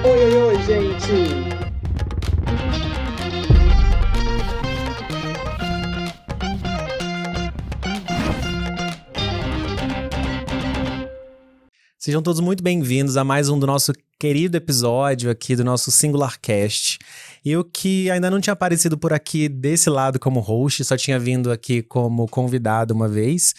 Oi, oi, oi, gente! Sejam todos muito bem-vindos a mais um do nosso querido episódio aqui do nosso SingularCast. Eu que ainda não tinha aparecido por aqui desse lado como host, só tinha vindo aqui como convidado uma vez.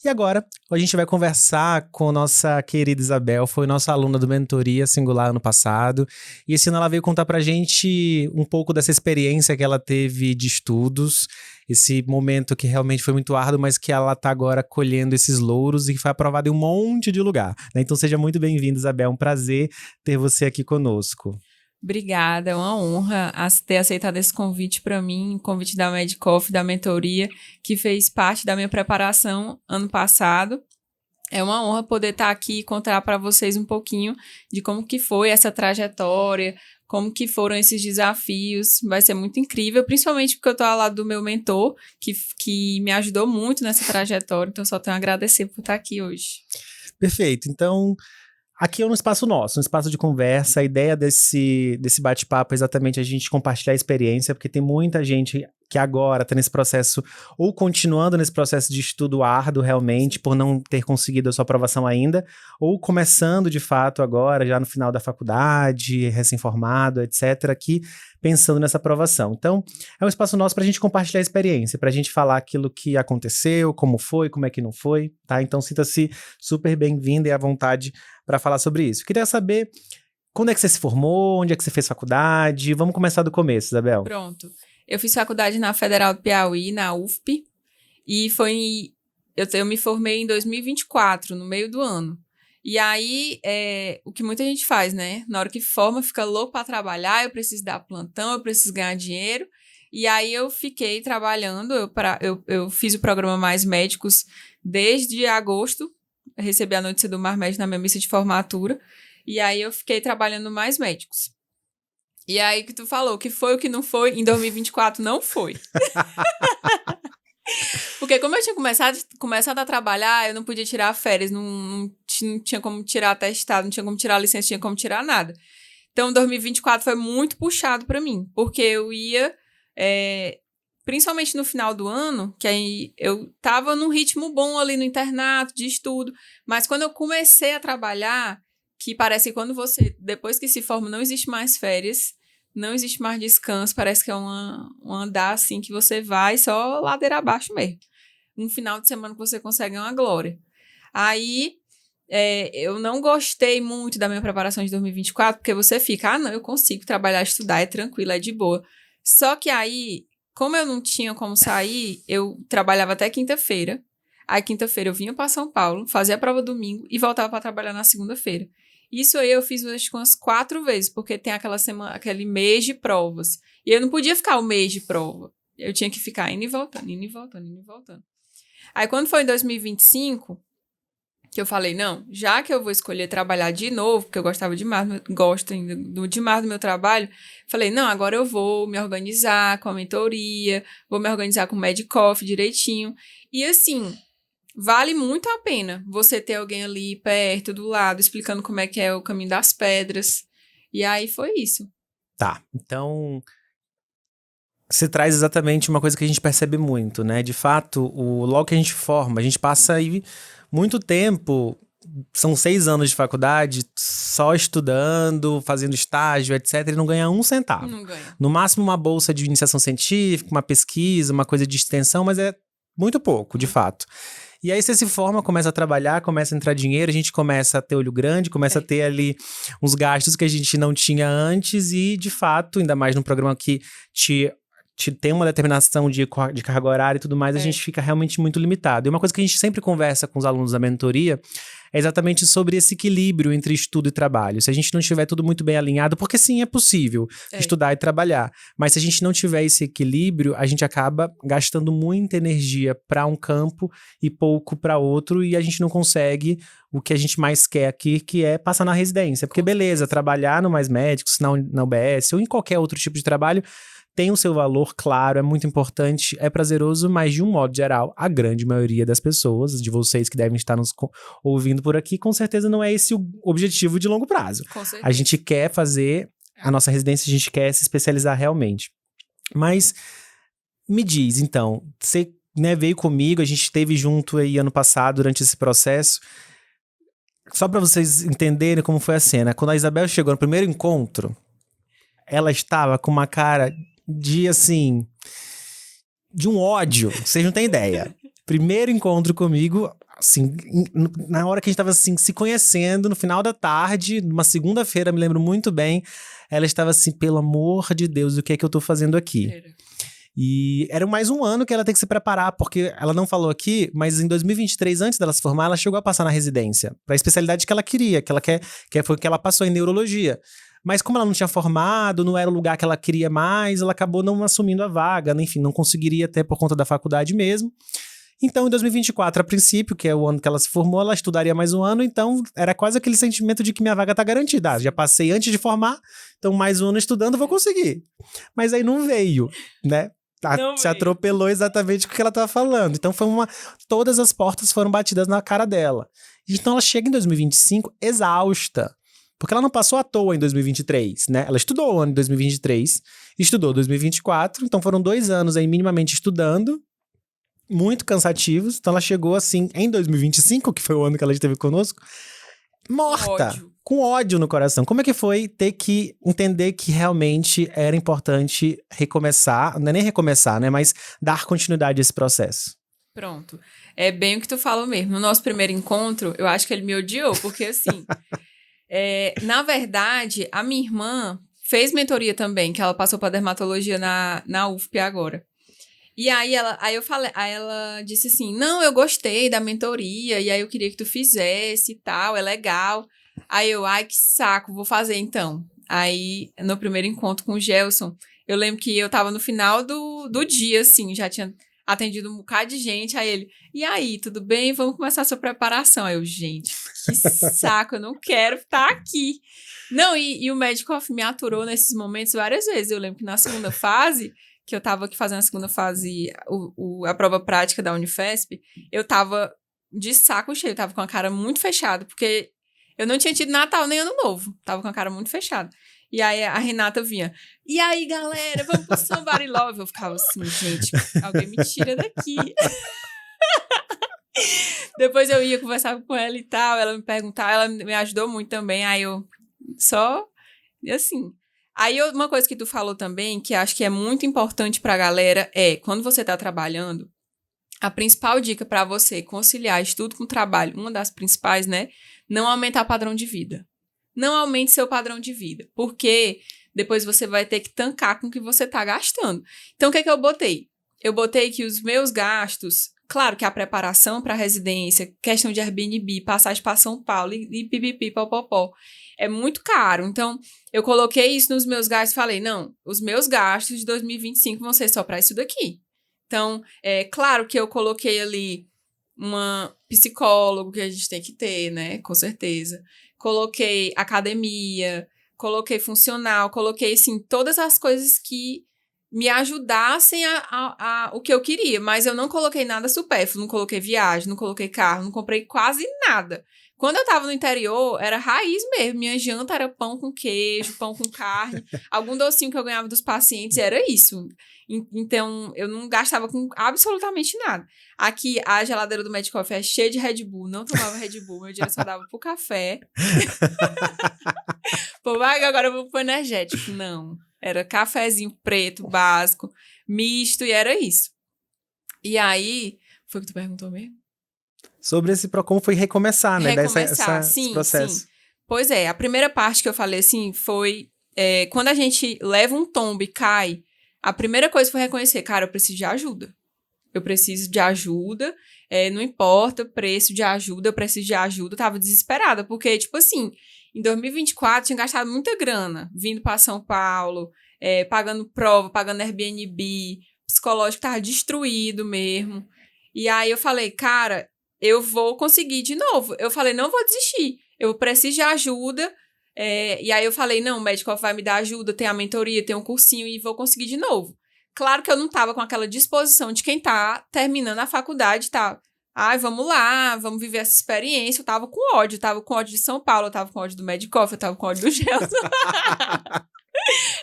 E agora a gente vai conversar com nossa querida Isabel, foi nossa aluna do Mentoria Singular ano passado. E esse ano ela veio contar pra gente um pouco dessa experiência que ela teve de estudos, esse momento que realmente foi muito árduo, mas que ela tá agora colhendo esses louros e que foi aprovada em um monte de lugar, né? Então seja muito bem-vinda, Isabel, é um prazer ter você aqui conosco. Obrigada, é uma honra ter aceitado esse convite para mim, o convite da Medcoff, da mentoria, que fez parte da minha preparação ano passado. É uma honra poder estar aqui e contar para vocês um pouquinho de como que foi essa trajetória, como que foram esses desafios. Vai ser muito incrível, principalmente porque eu estou ao lado do meu mentor, que me ajudou muito nessa trajetória, então só tenho a agradecer por estar aqui hoje. Perfeito, então aqui é um espaço nosso, um espaço de conversa. A ideia desse bate-papo é exatamente a gente compartilhar a experiência, porque tem muita gente que agora está nesse processo, ou continuando nesse processo de estudo árduo realmente, por não ter conseguido a sua aprovação ainda, ou começando de fato agora, já no final da faculdade, recém-formado, etc., aqui pensando nessa aprovação. Então, é um espaço nosso para a gente compartilhar a experiência, para a gente falar aquilo que aconteceu, como foi, como é que não foi, tá? Então, sinta-se super bem-vinda e à vontade para falar sobre isso. Queria saber quando é que você se formou, onde é que você fez faculdade. Vamos começar do começo, Isabel. Pronto. Eu fiz faculdade na Federal do Piauí, na UFP, e eu me formei em 2024, no meio do ano. E aí, o que muita gente faz, né? Na hora que forma, fica louco para trabalhar, eu preciso dar plantão, eu preciso ganhar dinheiro. E aí eu fiquei trabalhando, eu fiz o programa Mais Médicos desde agosto, eu recebi a notícia do Mais Médicos na minha missa de formatura, e aí eu fiquei trabalhando no Mais Médicos. E aí que tu falou, o que foi, o que não foi, em 2024 não foi. Porque como eu tinha começado a trabalhar, eu não podia tirar férias, não tinha como tirar atestado, não tinha como tirar licença, não tinha como tirar nada. Então, 2024 foi muito puxado pra mim, porque eu ia, principalmente no final do ano, que aí eu tava num ritmo bom ali no internato, de estudo, mas quando eu comecei a trabalhar, que parece que quando depois que se forma, não existe mais férias, não existe mais descanso, parece que é um andar assim que você vai só ladeira abaixo mesmo. Um final de semana que você consegue é uma glória. Aí, eu não gostei muito da minha preparação de 2024, porque você fica, não, eu consigo trabalhar, estudar, é tranquilo, é de boa. Só que aí, como eu não tinha como sair, eu trabalhava até quinta-feira. Aí, quinta-feira, eu vinha para São Paulo, fazia a prova domingo e voltava para trabalhar na segunda-feira. Isso aí eu fiz acho que umas 4 vezes, porque tem aquele mês de provas. E eu não podia ficar o mês de prova. Eu tinha que ficar indo e voltando, indo e voltando, indo e voltando. Aí quando foi em 2025, que eu falei, não, já que eu vou escolher trabalhar de novo, porque eu gosto ainda demais do meu trabalho, falei, não, agora eu vou me organizar com a mentoria, vou me organizar com o Medcoff direitinho. E assim, vale muito a pena você ter alguém ali perto, do lado, explicando como é que é o caminho das pedras. E aí foi isso. Tá, então você traz exatamente uma coisa que a gente percebe muito, né? De fato, logo que a gente forma, a gente passa aí muito tempo, são 6 anos de faculdade, só estudando, fazendo estágio, etc., e não ganha um centavo. Não ganha. No máximo uma bolsa de iniciação científica, uma pesquisa, uma coisa de extensão, mas é muito pouco, de fato. E aí você se forma, começa a trabalhar, começa a entrar dinheiro, a gente começa a ter olho grande, começa a ter ali uns gastos que a gente não tinha antes e, de fato, ainda mais num programa que te tem uma determinação de carga horária e tudo mais, a gente fica realmente muito limitado. E uma coisa que a gente sempre conversa com os alunos da mentoria é exatamente sobre esse equilíbrio entre estudo e trabalho. Se a gente não tiver tudo muito bem alinhado, porque sim, é possível estudar e trabalhar, mas se a gente não tiver esse equilíbrio, a gente acaba gastando muita energia para um campo e pouco para outro, e a gente não consegue o que a gente mais quer aqui, que é passar na residência. Porque beleza, trabalhar no Mais Médicos, na UBS ou em qualquer outro tipo de trabalho, tem o seu valor, claro, é muito importante, é prazeroso, mas de um modo geral, a grande maioria das pessoas, de vocês que devem estar nos ouvindo por aqui, com certeza não é esse o objetivo de longo prazo. Com certeza. A gente quer fazer a nossa residência, a gente quer se especializar realmente. Mas me diz, então, você, né, veio comigo, a gente esteve junto aí ano passado durante esse processo. Só para vocês entenderem como foi a cena, quando a Isabel chegou no primeiro encontro, ela estava com uma cara de, assim, de um ódio, vocês não têm ideia. Primeiro encontro comigo, assim, na hora que a gente tava, assim, se conhecendo, no final da tarde, numa segunda-feira, me lembro muito bem, ela estava assim, pelo amor de Deus, o que é que eu tô fazendo aqui? E era mais um ano que ela tem que se preparar, porque ela não falou aqui, mas em 2023, antes dela se formar, ela chegou a passar na residência, para a especialidade que ela queria, que ela quer, que foi que ela passou em neurologia. Mas como ela não tinha formado, não era o lugar que ela queria mais, ela acabou não assumindo a vaga, né? Enfim, não conseguiria até por conta da faculdade mesmo. Então, em 2024, a princípio, que é o ano que ela se formou, ela estudaria mais um ano, então era quase aquele sentimento de que minha vaga tá garantida. Ah, já passei antes de formar, então mais um ano estudando vou conseguir. Mas aí não veio, né? Se atropelou exatamente o que ela tava falando. Então todas as portas foram batidas na cara dela. Então ela chega em 2025 exausta. Porque ela não passou à toa em 2023, né? Ela estudou o ano de 2023, estudou 2024, então foram 2 anos aí minimamente estudando, muito cansativos. Então ela chegou assim em 2025, que foi o ano que ela esteve conosco, morta, com ódio no coração. Como é que foi ter que entender que realmente era importante recomeçar, não é nem recomeçar, né? Mas dar continuidade a esse processo. Pronto. É bem o que tu falou mesmo. No nosso primeiro encontro, eu acho que ele me odiou, porque assim... na verdade, a minha irmã fez mentoria também, que ela passou para dermatologia na UFP agora. E aí ela disse assim, não, eu gostei da mentoria, e aí eu queria que tu fizesse e tal, é legal. Aí ai, que saco, vou fazer então. Aí, no primeiro encontro com o Gelson, eu lembro que eu tava no final do dia, assim, já tinha atendido um bocado de gente, aí ele, e aí, tudo bem? Vamos começar a sua preparação. Aí eu, gente, que saco, eu não quero estar aqui. Não, e o médico me aturou nesses momentos várias vezes. Eu lembro que na segunda fase, que eu tava aqui fazendo a segunda fase, a prova prática da Unifesp, eu tava de saco cheio, tava com a cara muito fechada, porque eu não tinha tido Natal nem Ano Novo, tava com a cara muito fechada. E aí a Renata vinha, e aí galera, vamos pro Somebody Love. Eu ficava assim, gente, alguém me tira daqui. Depois eu ia conversar com ela e tal, ela me perguntava, ela me ajudou muito também, aí eu só, e assim. Aí uma coisa que tu falou também, que acho que é muito importante pra galera, é, quando você tá trabalhando, a principal dica pra você conciliar estudo com trabalho, uma das principais, né, não aumentar o padrão de vida. Não aumente seu padrão de vida, porque depois você vai ter que tancar com o que você tá gastando. Então, o que é que eu botei? Eu botei que os meus gastos, claro que a preparação para residência, questão de Airbnb, passagem para São Paulo e pipipi, popopó, é muito caro. Então, eu coloquei isso nos meus gastos e falei, não, os meus gastos de 2025 vão ser só para isso daqui. Então, é claro que eu coloquei ali uma psicólogo que a gente tem que ter, né, com certeza. Coloquei academia, coloquei funcional, coloquei, assim, todas as coisas que me ajudassem a o que eu queria, mas eu não coloquei nada supérfluo, não coloquei viagem, não coloquei carro, não comprei quase nada. Quando eu tava no interior, era raiz mesmo, minha janta era pão com queijo, pão com carne, algum docinho que eu ganhava dos pacientes, era isso. Então, eu não gastava com absolutamente nada. Aqui, a geladeira do Mad Coffee é cheia de Red Bull, não tomava Red Bull, meu dinheiro só dava pro café. Pô, vai, agora eu vou pro energético. Não, era cafezinho preto, básico, misto, e era isso. E aí, foi o que tu perguntou mesmo? Sobre como foi recomeçar, né? Recomeçar, esse sim, processo. sim. Pois é, a primeira parte que eu falei, assim, foi... quando a gente leva um tombo e cai, a primeira coisa foi reconhecer, cara, eu preciso de ajuda. Eu preciso de ajuda, não importa o preço de ajuda, eu preciso de ajuda. Eu tava desesperada, porque, tipo assim, em 2024 tinha gastado muita grana, vindo pra São Paulo, pagando prova, pagando Airbnb, psicológico tava destruído mesmo. E aí eu falei, cara, eu vou conseguir de novo. Eu falei, não vou desistir, eu preciso de ajuda, E aí eu falei, não, o Medcoff vai me dar ajuda, tem a mentoria, tem um cursinho e vou conseguir de novo. Claro que eu não tava com aquela disposição de quem tá terminando a faculdade, tá? Ai, vamos lá, vamos viver essa experiência. Eu tava com ódio de São Paulo, eu tava com ódio do Medcoff, eu tava com ódio do Gelson.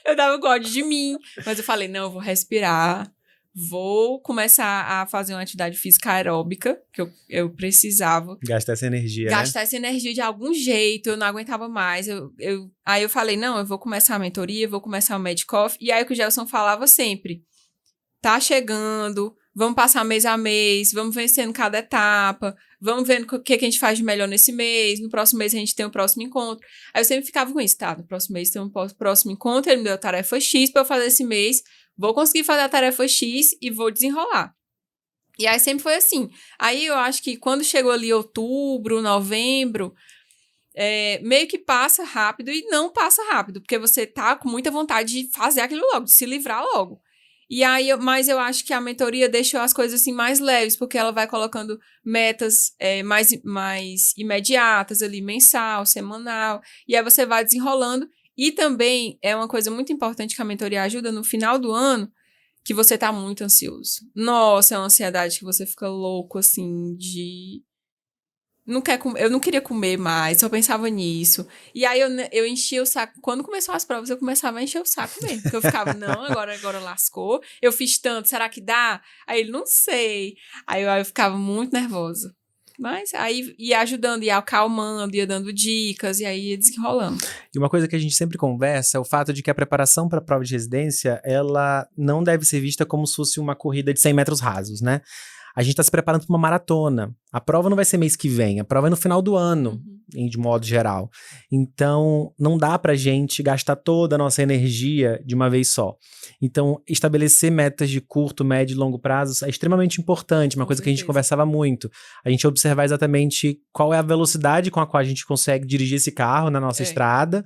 Eu tava com ódio de mim. Mas eu falei, não, eu vou respirar, vou começar a fazer uma atividade física aeróbica, que eu precisava. Gastar essa energia, Gastar essa energia de algum jeito, eu não aguentava mais. Aí eu falei, não, eu vou começar a mentoria, vou começar o Medcoff. E aí o que o Gelson falava sempre, tá chegando, vamos passar mês a mês, vamos vencendo cada etapa, vamos vendo o que a gente faz de melhor nesse mês, no próximo mês a gente tem o próximo encontro. Aí eu sempre ficava com isso, tá, no próximo mês tem um próximo encontro, ele me deu a tarefa X pra eu fazer esse mês, vou conseguir fazer a tarefa X e vou desenrolar. E aí sempre foi assim. Aí eu acho que quando chegou ali outubro, novembro, meio que passa rápido e não passa rápido, porque você tá com muita vontade de fazer aquilo logo, de se livrar logo. E aí, mas eu acho que a mentoria deixou as coisas assim mais leves, porque ela vai colocando metas mais imediatas ali, mensal, semanal, e aí você vai desenrolando. E também é uma coisa muito importante que a mentoria ajuda no final do ano, que você tá muito ansioso. Nossa, é uma ansiedade que você fica louco, assim, de... Eu não queria comer mais, só pensava nisso. E aí eu enchia o saco. Quando começou as provas, eu começava a encher o saco mesmo. Porque eu ficava, não, agora lascou. Eu fiz tanto, será que dá? Aí ele, não sei. Aí eu ficava muito nervosa. Mas aí ia ajudando, ia acalmando, ia dando dicas, e aí ia desenrolando. E uma coisa que a gente sempre conversa é o fato de que a preparação para a prova de residência, ela não deve ser vista como se fosse uma corrida de 100 metros rasos, né? A gente está se preparando para uma maratona. A prova não vai ser mês que vem, a prova é no final do ano, de modo geral. Então, não dá pra gente gastar toda a nossa energia de uma vez só. Então, estabelecer metas de curto, médio e longo prazo é extremamente importante, uma coisa que a gente conversava muito. A gente observar exatamente qual é a velocidade com a qual a gente consegue dirigir esse carro na nossa estrada,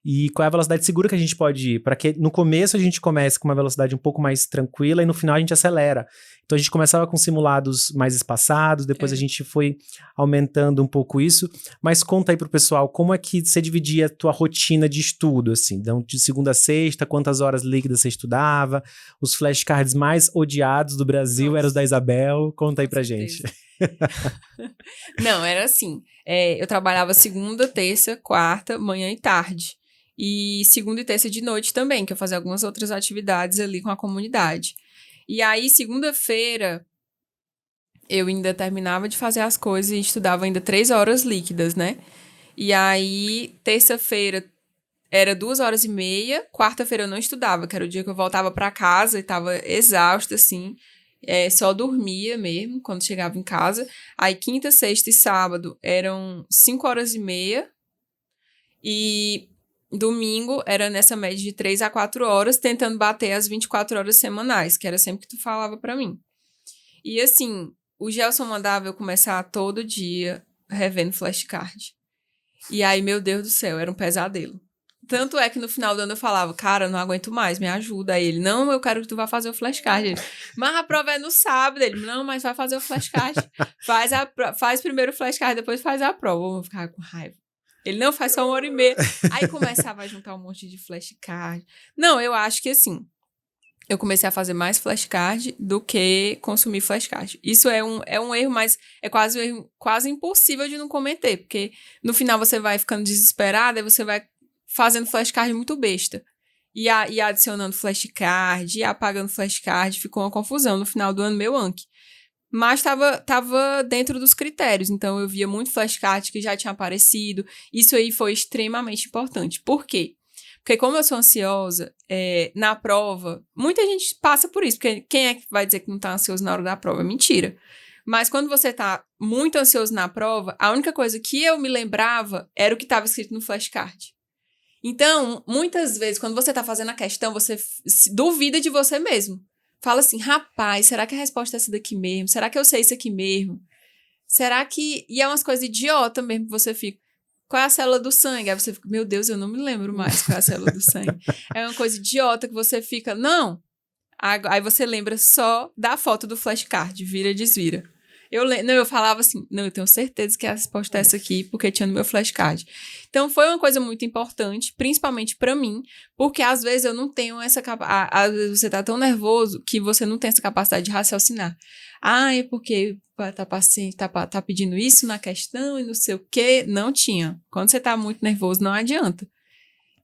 e qual é a velocidade segura que a gente pode ir, para que no começo a gente comece com uma velocidade um pouco mais tranquila e no final a gente acelera. Então a gente começava com simulados mais espaçados, depois a gente foi aumentando um pouco isso, mas conta aí pro pessoal, como é que você dividia a tua rotina de estudo, assim, então de segunda a sexta, quantas horas líquidas você estudava, os flashcards mais odiados do Brasil eram os da Isabel, conta aí pra gente. Não, era assim, eu trabalhava segunda, terça, quarta, manhã e tarde. E segunda e terça de noite também, que eu fazia algumas outras atividades ali com a comunidade. E aí, segunda-feira, eu ainda terminava de fazer as coisas e estudava ainda 3 horas líquidas, né? E aí, terça-feira era 2h30, quarta-feira eu não estudava, que era o dia que eu voltava pra casa e tava exausta, assim. Só dormia mesmo, quando chegava em casa. Aí, quinta, sexta e sábado eram 5h30. E... domingo era nessa média de 3 a 4 horas, tentando bater as 24 horas semanais, que era sempre que tu falava pra mim. E assim, o Gelson mandava eu começar todo dia revendo flashcard. E aí, meu Deus do céu, era um pesadelo. Tanto é que no final do ano eu falava, cara, eu não aguento mais, me ajuda. Aí ele, não, eu quero que tu vá fazer o flashcard. Ele, mas a prova é no sábado. Ele, não, mas vai fazer o flashcard. Faz primeiro o flashcard, depois faz a prova. Eu vou ficar com raiva. Ele, não, faz só 1h30. Aí começava a juntar um monte de flashcard. Não, eu acho que assim, eu comecei a fazer mais flashcard do que consumir flashcard. Isso é um erro, mas é quase um erro quase impossível de não cometer, porque no final você vai ficando desesperada e você vai fazendo flashcard muito besta. E adicionando flashcard, e apagando flashcard, ficou uma confusão. No final do ano, meu Anki. Mas tava dentro dos critérios, então eu via muito flashcard que já tinha aparecido. Isso aí foi extremamente importante. Por quê? Porque como eu sou ansiosa, na prova, muita gente passa por isso, porque quem é que vai dizer que não tá ansioso na hora da prova? Mentira. Mas quando você tá muito ansioso na prova, a única coisa que eu me lembrava era o que estava escrito no flashcard. Então, muitas vezes, quando você tá fazendo a questão, você duvida de você mesmo. Fala assim, rapaz, será que a resposta é essa daqui mesmo? Será que eu sei isso aqui mesmo? Será que... E é umas coisas idiota mesmo que você fica... Qual é a célula do sangue? Aí você fica, meu Deus, eu não me lembro mais qual é a célula do sangue. É uma coisa idiota que você fica, não. Aí você lembra só da foto do flashcard, vira e desvira. Eu falava assim, não, eu tenho certeza que a resposta é essa aqui, porque tinha no meu flashcard. Então, foi uma coisa muito importante, principalmente pra mim, porque às vezes eu não tenho essa capacidade, às vezes você tá tão nervoso que você não tem essa capacidade de raciocinar. É porque tá pedindo isso na questão e não sei o quê. Não tinha. Quando você tá muito nervoso, não adianta.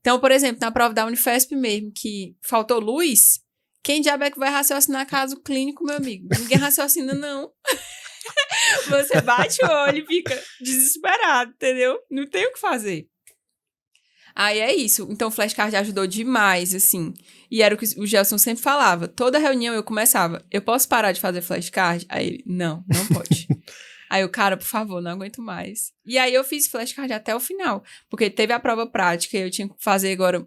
Então, por exemplo, na prova da Unifesp mesmo, que faltou luz, quem diabo é que vai raciocinar caso clínico, meu amigo? Ninguém raciocina, não. Você bate o olho e fica desesperado, entendeu? Não tem o que fazer. Aí é isso. Então, o flashcard ajudou demais, assim. E era o que o Gelson sempre falava. Toda reunião eu começava, eu posso parar de fazer flashcard? Aí ele, não pode. Aí eu, cara, por favor, não aguento mais. E aí eu fiz flashcard até o final. Porque teve a prova prática e eu tinha que fazer agora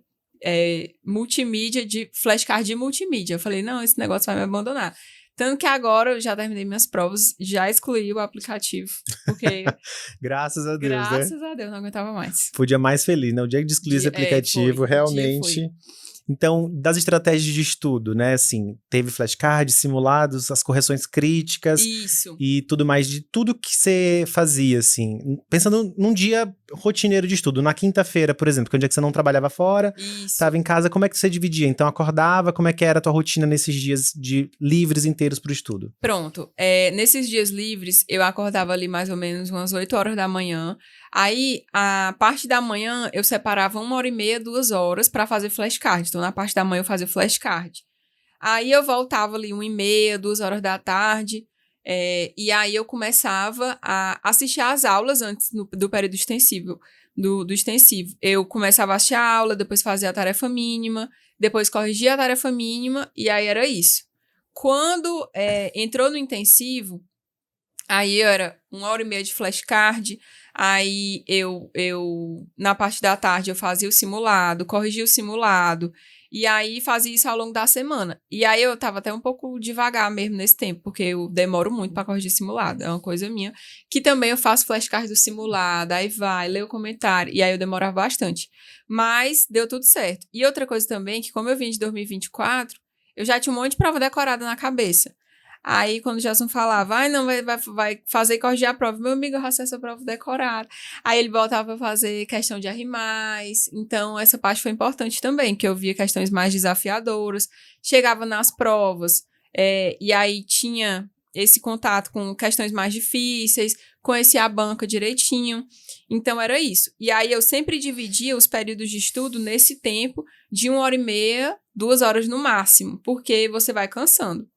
multimídia, de flashcard de multimídia. Eu falei, não, esse negócio vai me abandonar. Tanto que agora eu já terminei minhas provas, já excluí o aplicativo, porque... Graças a Deus, né? Graças a Deus, não aguentava mais. Podia mais feliz, né? O dia que excluí esse aplicativo, realmente... Então, das estratégias de estudo, né? Assim, teve flashcards, simulados, as correções críticas. Isso. E tudo mais, de tudo que você fazia, assim. Pensando num dia rotineiro de estudo. Na quinta-feira, por exemplo, que é um dia que você não trabalhava fora, estava em casa, como é que você dividia? Então, acordava, como é que era a tua rotina nesses dias livres inteiros pro estudo? Pronto. Nesses dias livres, eu acordava ali mais ou menos umas 8 horas da manhã. Aí, a parte da manhã, eu separava 1h30, 2 horas para fazer flashcard. Então, na parte da manhã, eu fazia flashcard. Aí, eu voltava ali 1h30, 2 horas da tarde. E aí, eu começava a assistir às aulas antes do período extensivo. Do extensivo. Eu começava a assistir a aula, depois fazia a tarefa mínima, depois corrigia a tarefa mínima, e aí era isso. Quando entrou no intensivo, aí era 1h30 de flashcard. Aí na parte da tarde, eu fazia o simulado, corrigia o simulado, e aí fazia isso ao longo da semana. E aí eu tava até um pouco devagar mesmo nesse tempo, porque eu demoro muito pra corrigir simulado, é uma coisa minha. Que também eu faço flashcard do simulado, aí leio o comentário, e aí eu demorava bastante. Mas deu tudo certo. E outra coisa também, que como eu vim de 2024, eu já tinha um monte de prova decorada na cabeça. Aí, quando o Gelson falava, não, vai fazer e corrigir a prova. Meu amigo, eu faço essa prova decorada. Aí, ele voltava a fazer questão de R+. Então, essa parte foi importante também, que eu via questões mais desafiadoras. Chegava nas provas, e aí tinha esse contato com questões mais difíceis, conhecia a banca direitinho. Então, era isso. E aí, eu sempre dividia os períodos de estudo nesse tempo de 1h30, 2 horas no máximo, porque você vai cansando.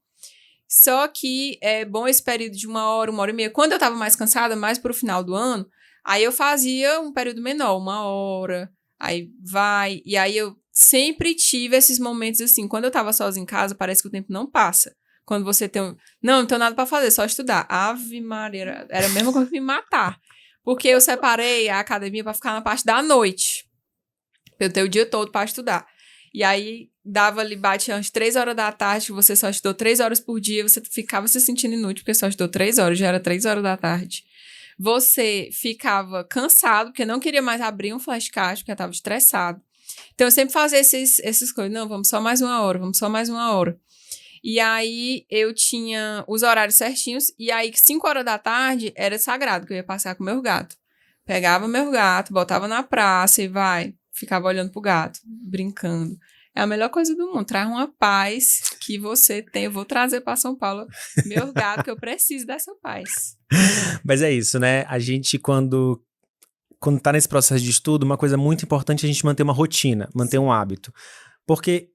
Só que é bom esse período de 1 hora, 1h30. Quando eu tava mais cansada, mais pro final do ano, aí eu fazia um período menor, 1 hora, aí vai. E aí eu sempre tive esses momentos assim. Quando eu tava sozinha em casa, parece que o tempo não passa. Quando você tem não tenho nada pra fazer, só estudar. Ave Maria, era a mesma coisa que me matar. Porque eu separei a academia pra ficar na parte da noite. Eu tenho o dia todo pra estudar. E aí, dava ali, batia às 3 horas da tarde, que você só estudou 3 horas por dia, você ficava se sentindo inútil, porque só estudou 3 horas, já era 3 horas da tarde. Você ficava cansado, porque não queria mais abrir um flashcard, porque estava estressado. Então, eu sempre fazia essas coisas. Não, vamos só mais 1 hora, vamos só mais 1 hora. E aí, eu tinha os horários certinhos, e aí, 5 horas da tarde, era sagrado, que eu ia passear com meu gato. Pegava meu gato, botava na praça e ficava olhando pro gato, brincando. É a melhor coisa do mundo. Traz uma paz que você tem. Eu vou trazer para São Paulo meu gato, que eu preciso dessa paz. Mas é isso, né? A gente, quando tá nesse processo de estudo, uma coisa muito importante é a gente manter uma rotina, manter um hábito. Porque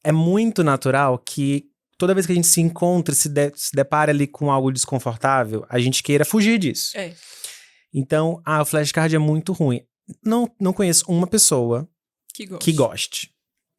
é muito natural que toda vez que a gente se encontra, se depara ali com algo desconfortável, a gente queira fugir disso. Então, o flashcard é muito ruim. Não conheço uma pessoa que goste.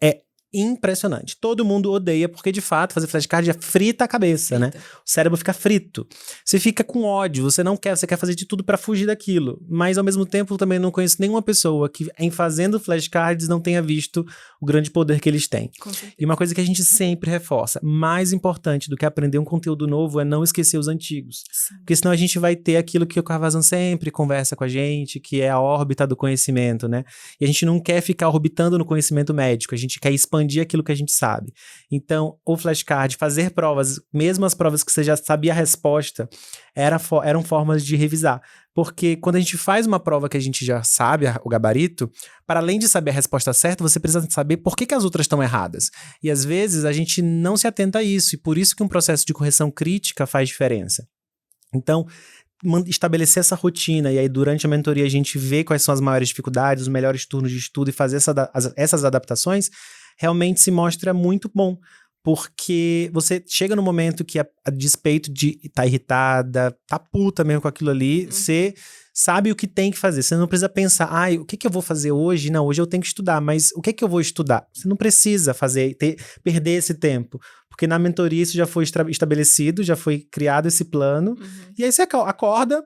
É impressionante. Todo mundo odeia, porque de fato fazer flashcard frita a cabeça, né? O cérebro fica frito. Você fica com ódio, você quer fazer de tudo pra fugir daquilo. Mas ao mesmo tempo também não conheço nenhuma pessoa que em fazendo flashcards não tenha visto o grande poder que eles têm. E uma coisa que a gente sempre reforça, mais importante do que aprender um conteúdo novo é não esquecer os antigos. Sim. Porque senão a gente vai ter aquilo que o Carvazan sempre conversa com a gente, que é a órbita do conhecimento, né? E a gente não quer ficar orbitando no conhecimento médico, a gente quer expandir expandir aquilo que a gente sabe. Então, o flashcard, fazer provas, mesmo as provas que você já sabia a resposta, eram formas de revisar. Porque quando a gente faz uma prova que a gente já sabe o gabarito, para além de saber a resposta certa, você precisa saber por que as outras estão erradas. E às vezes a gente não se atenta a isso, e por isso que um processo de correção crítica faz diferença. Então, estabelecer essa rotina, e aí durante a mentoria a gente vê quais são as maiores dificuldades, os melhores turnos de estudo e fazer essas adaptações, realmente se mostra muito bom. Porque você chega no momento que, a despeito de estar irritada, tá puta mesmo com aquilo ali, você sabe o que tem que fazer. Você não precisa pensar, o que eu vou fazer hoje? Não, hoje eu tenho que estudar, mas o que eu vou estudar? Você não precisa perder esse tempo. Porque na mentoria isso já foi estabelecido, já foi criado esse plano. E aí você acorda,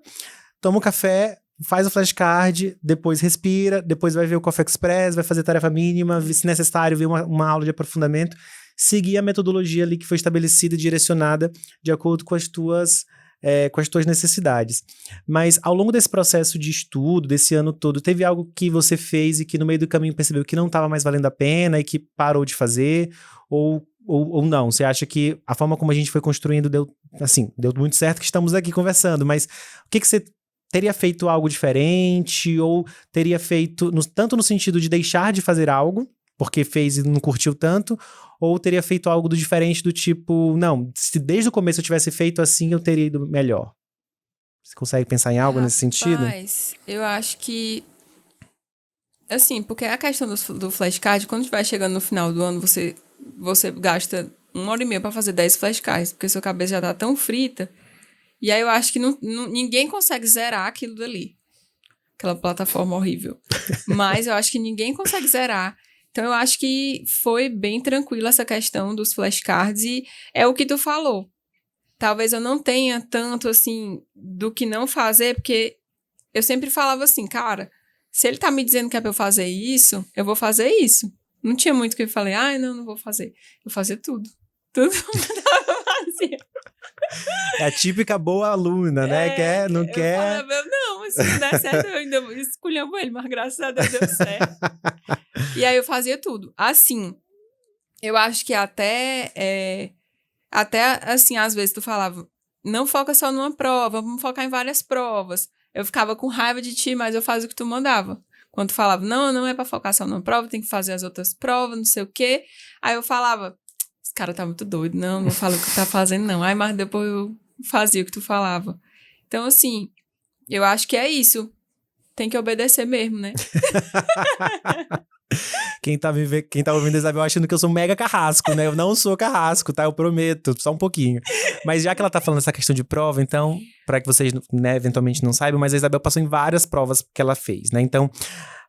toma um café, faz o flashcard, depois respira, depois vai ver o Coffee Express, vai fazer tarefa mínima, se necessário, ver uma aula de aprofundamento. Seguir a metodologia ali que foi estabelecida e direcionada de acordo com as tuas necessidades. Mas ao longo desse processo de estudo, desse ano todo, teve algo que você fez e que no meio do caminho percebeu que não estava mais valendo a pena e que parou de fazer? Ou não? Você acha que a forma como a gente foi construindo deu muito certo, que estamos aqui conversando, mas o que você teria feito algo diferente? Ou teria feito, tanto no sentido de deixar de fazer algo, porque fez e não curtiu tanto, ou teria feito algo do diferente, do tipo, não, se desde o começo eu tivesse feito assim, eu teria ido melhor. Você consegue pensar em algo nesse sentido? Mas eu acho que, assim, porque a questão do flashcard, quando vai chegando no final do ano, você gasta 1h30 pra fazer 10 flashcards, porque sua cabeça já tá tão frita, e aí eu acho que ninguém consegue zerar aquilo dali. Aquela plataforma horrível. Mas eu acho que ninguém consegue zerar. Então, eu acho que foi bem tranquila essa questão dos flashcards e é o que tu falou. Talvez eu não tenha tanto, assim, do que não fazer, porque eu sempre falava assim, cara, se ele tá me dizendo que é pra eu fazer isso, eu vou fazer isso. Não tinha muito que eu falei, não vou fazer. Eu fazia tudo. Tudo que eu fazia. É a típica boa aluna, né? Não quer. Eu falava, não, se não der certo, eu ainda esculhambo ele, mas graças a Deus deu certo. E aí eu fazia tudo. Assim, eu acho que até assim, às vezes tu falava, não foca só numa prova, vamos focar em várias provas. Eu ficava com raiva de ti, mas eu fazia o que tu mandava. Quando tu falava, não é pra focar só numa prova, tem que fazer as outras provas, não sei o quê. Aí eu falava, esse cara tá muito doido, não fala o que tá fazendo, não. Aí, mas depois eu fazia o que tu falava. Então, assim, eu acho que é isso. Tem que obedecer mesmo, né? Quem tá ouvindo a Isabel achando que eu sou mega carrasco, né? Eu não sou carrasco, tá? Eu prometo, só um pouquinho. Mas já que ela tá falando essa questão de prova, então, para que vocês, né, eventualmente não saibam, mas a Isabel passou em várias provas que ela fez, né? Então,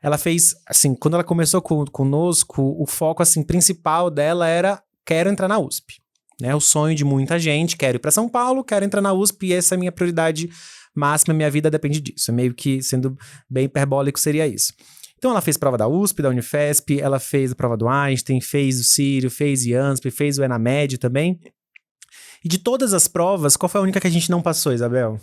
ela fez, assim, quando ela começou conosco, o foco, assim, principal dela era, quero entrar na USP, né? O sonho de muita gente, quero ir pra São Paulo, quero entrar na USP e essa é a minha prioridade máxima, minha vida depende disso. Meio que, sendo bem hiperbólico, seria isso. Então ela fez prova da USP, da Unifesp, ela fez a prova do Einstein, fez o Sírio, fez o IANSP, fez o ENAMED também. E de todas as provas, qual foi a única que a gente não passou, Isabel?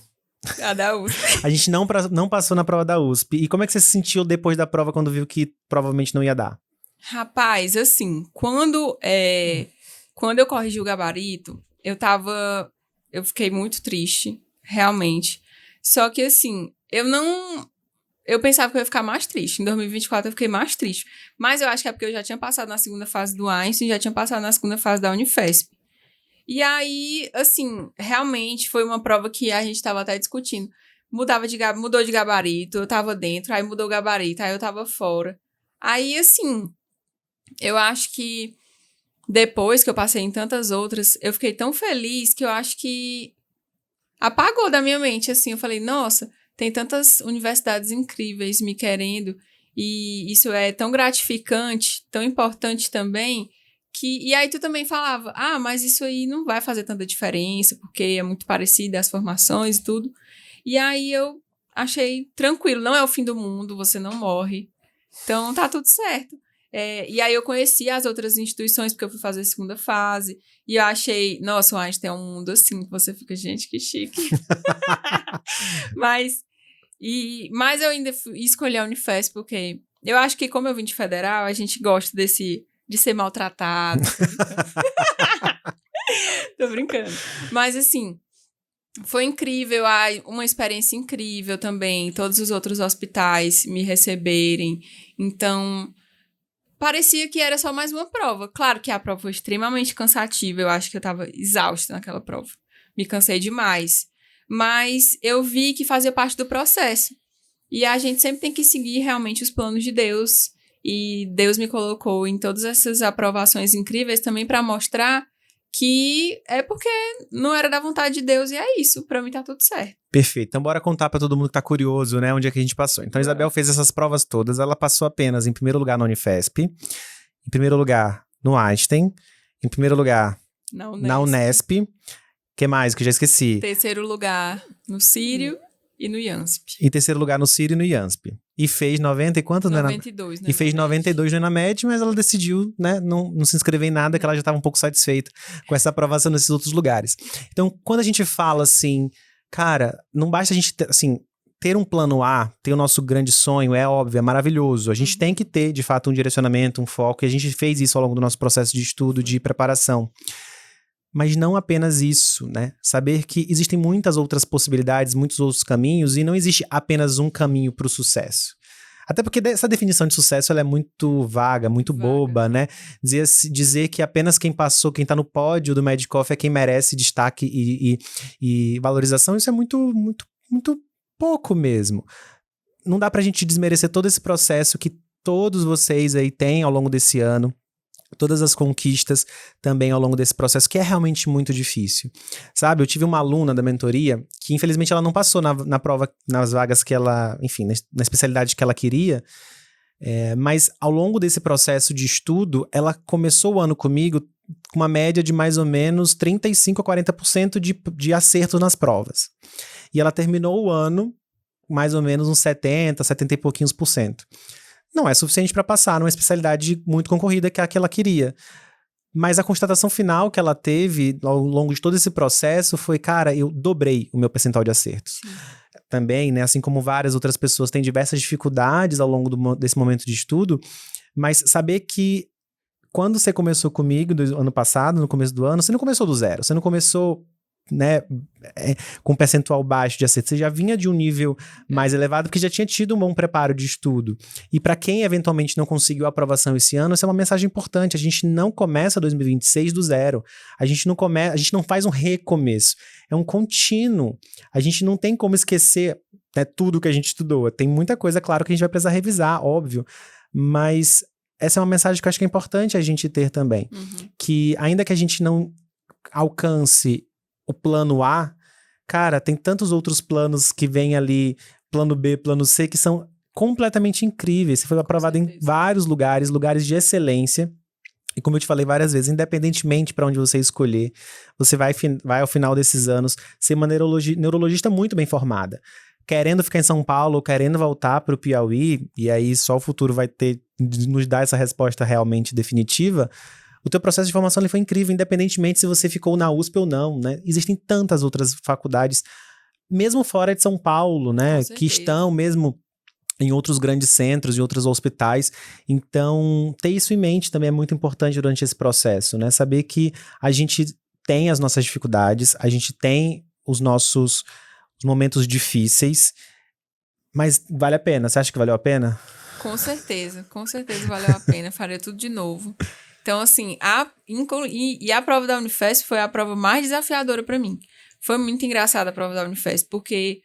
A da USP. A gente não passou na prova da USP. E como é que você se sentiu depois da prova, quando viu que provavelmente não ia dar? Rapaz, assim, quando eu corrigi o gabarito, eu fiquei muito triste, realmente. Só que, assim, eu pensava que eu ia ficar mais triste. Em 2024 eu fiquei mais triste. Mas eu acho que é porque eu já tinha passado na segunda fase do Einstein, já tinha passado na segunda fase da Unifesp. E aí, assim, realmente foi uma prova que a gente tava até discutindo. Mudou de gabarito, eu tava dentro, aí mudou o gabarito, aí eu tava fora. Aí, assim, eu acho que depois que eu passei em tantas outras, eu fiquei tão feliz que eu acho que apagou da minha mente, assim. Eu falei, nossa, tem tantas universidades incríveis me querendo e isso é tão gratificante, tão importante também, e aí tu também falava, mas isso aí não vai fazer tanta diferença, porque é muito parecido as formações e tudo. E aí eu achei tranquilo, não é o fim do mundo, você não morre, então tá tudo certo. E aí eu conheci as outras instituições, porque eu fui fazer a segunda fase, e eu achei, nossa, o Einstein é um mundo assim, que você fica, gente, que chique. Mas eu ainda escolhi a Unifesp, porque eu acho que como eu vim de federal, a gente gosta desse de ser maltratado. Tô brincando. Mas, assim, foi incrível, uma experiência incrível também. Todos os outros hospitais me receberem. Então, parecia que era só mais uma prova. Claro que a prova foi extremamente cansativa. Eu acho que eu tava exausta naquela prova. Me cansei demais. Mas eu vi que fazia parte do processo. E a gente sempre tem que seguir realmente os planos de Deus. E Deus me colocou em todas essas aprovações incríveis também para mostrar que é porque não era da vontade de Deus e é isso. Pra mim tá tudo certo. Perfeito. Então bora contar pra todo mundo que tá curioso, né? Onde é que a gente passou. Então a Isabel fez essas provas todas. Ela passou apenas em primeiro lugar na Unifesp, em primeiro lugar no Einstein, em primeiro lugar na Unesp. Que mais que eu já esqueci? Terceiro lugar no Sírio e no IANSP. Em terceiro lugar no Sírio e no IANSP. E fez 90 e quantos? 92, né? E fez 92 no ENAMED, mas ela decidiu, né, não se inscrever em nada, que ela já estava um pouco satisfeita com essa aprovação nesses outros lugares. Então, quando a gente fala assim, cara, não basta a gente ter um plano A, ter o nosso grande sonho, é óbvio, é maravilhoso. A gente tem que ter, de fato, um direcionamento, um foco, e a gente fez isso ao longo do nosso processo de estudo, de preparação. Mas não apenas isso, né? Saber que existem muitas outras possibilidades, muitos outros caminhos, e não existe apenas um caminho para o sucesso. Até porque essa definição de sucesso ela é muito vaga, muito boba, né? Dizer que apenas quem passou, quem tá no pódio do Medicoff é quem merece destaque e valorização, isso é muito, muito, muito pouco mesmo. Não dá pra gente desmerecer todo esse processo que todos vocês aí têm ao longo desse ano. Todas as conquistas também ao longo desse processo, que é realmente muito difícil. Sabe, eu tive uma aluna da mentoria que infelizmente ela não passou na prova, nas vagas que ela, enfim, na especialidade que ela queria, mas ao longo desse processo de estudo, ela começou o ano comigo com uma média de mais ou menos 35% a 40% de acertos nas provas. E ela terminou o ano mais ou menos uns 70 e pouquinhos por cento. Não é suficiente para passar numa especialidade muito concorrida que é a que ela queria. Mas a constatação final que ela teve ao longo de todo esse processo foi, cara, eu dobrei o meu percentual de acertos. Sim. Também, né, assim como várias outras pessoas têm diversas dificuldades ao longo desse momento de estudo, mas saber que quando você começou comigo do ano passado, no começo do ano, você não começou do zero, você não começou, né, com um percentual baixo de acerto, você já vinha de um nível mais elevado, porque já tinha tido um bom preparo de estudo. E para quem eventualmente não conseguiu a aprovação esse ano, essa é uma mensagem importante. A gente não começa 2026 do zero. A gente não faz um recomeço. É um contínuo. A gente não tem como esquecer, né, tudo que a gente estudou. Tem muita coisa, claro, que a gente vai precisar revisar, óbvio. Mas essa é uma mensagem que eu acho que é importante a gente ter também. Que ainda que a gente não alcance o plano A, cara, tem tantos outros planos que vêm ali, plano B, plano C, que são completamente incríveis. Você foi aprovado em vários lugares de excelência. E como eu te falei várias vezes, independentemente para onde você escolher, você vai ao final desses anos ser uma neurologista muito bem formada. Querendo ficar em São Paulo, ou querendo voltar para o Piauí, e aí só o futuro vai nos dar essa resposta realmente definitiva. O teu processo de formação ele foi incrível, independentemente se você ficou na USP ou não, né? Existem tantas outras faculdades, mesmo fora de São Paulo, né? Que estão mesmo em outros grandes centros, em outros hospitais. Então, ter isso em mente também é muito importante durante esse processo, né? Saber que a gente tem as nossas dificuldades, a gente tem os nossos momentos difíceis, mas vale a pena. Você acha que valeu a pena? Com certeza valeu a pena. Faria tudo de novo. Então, assim, a prova da Unifesp foi a prova mais desafiadora para mim. Foi muito engraçada a prova da Unifesp, porque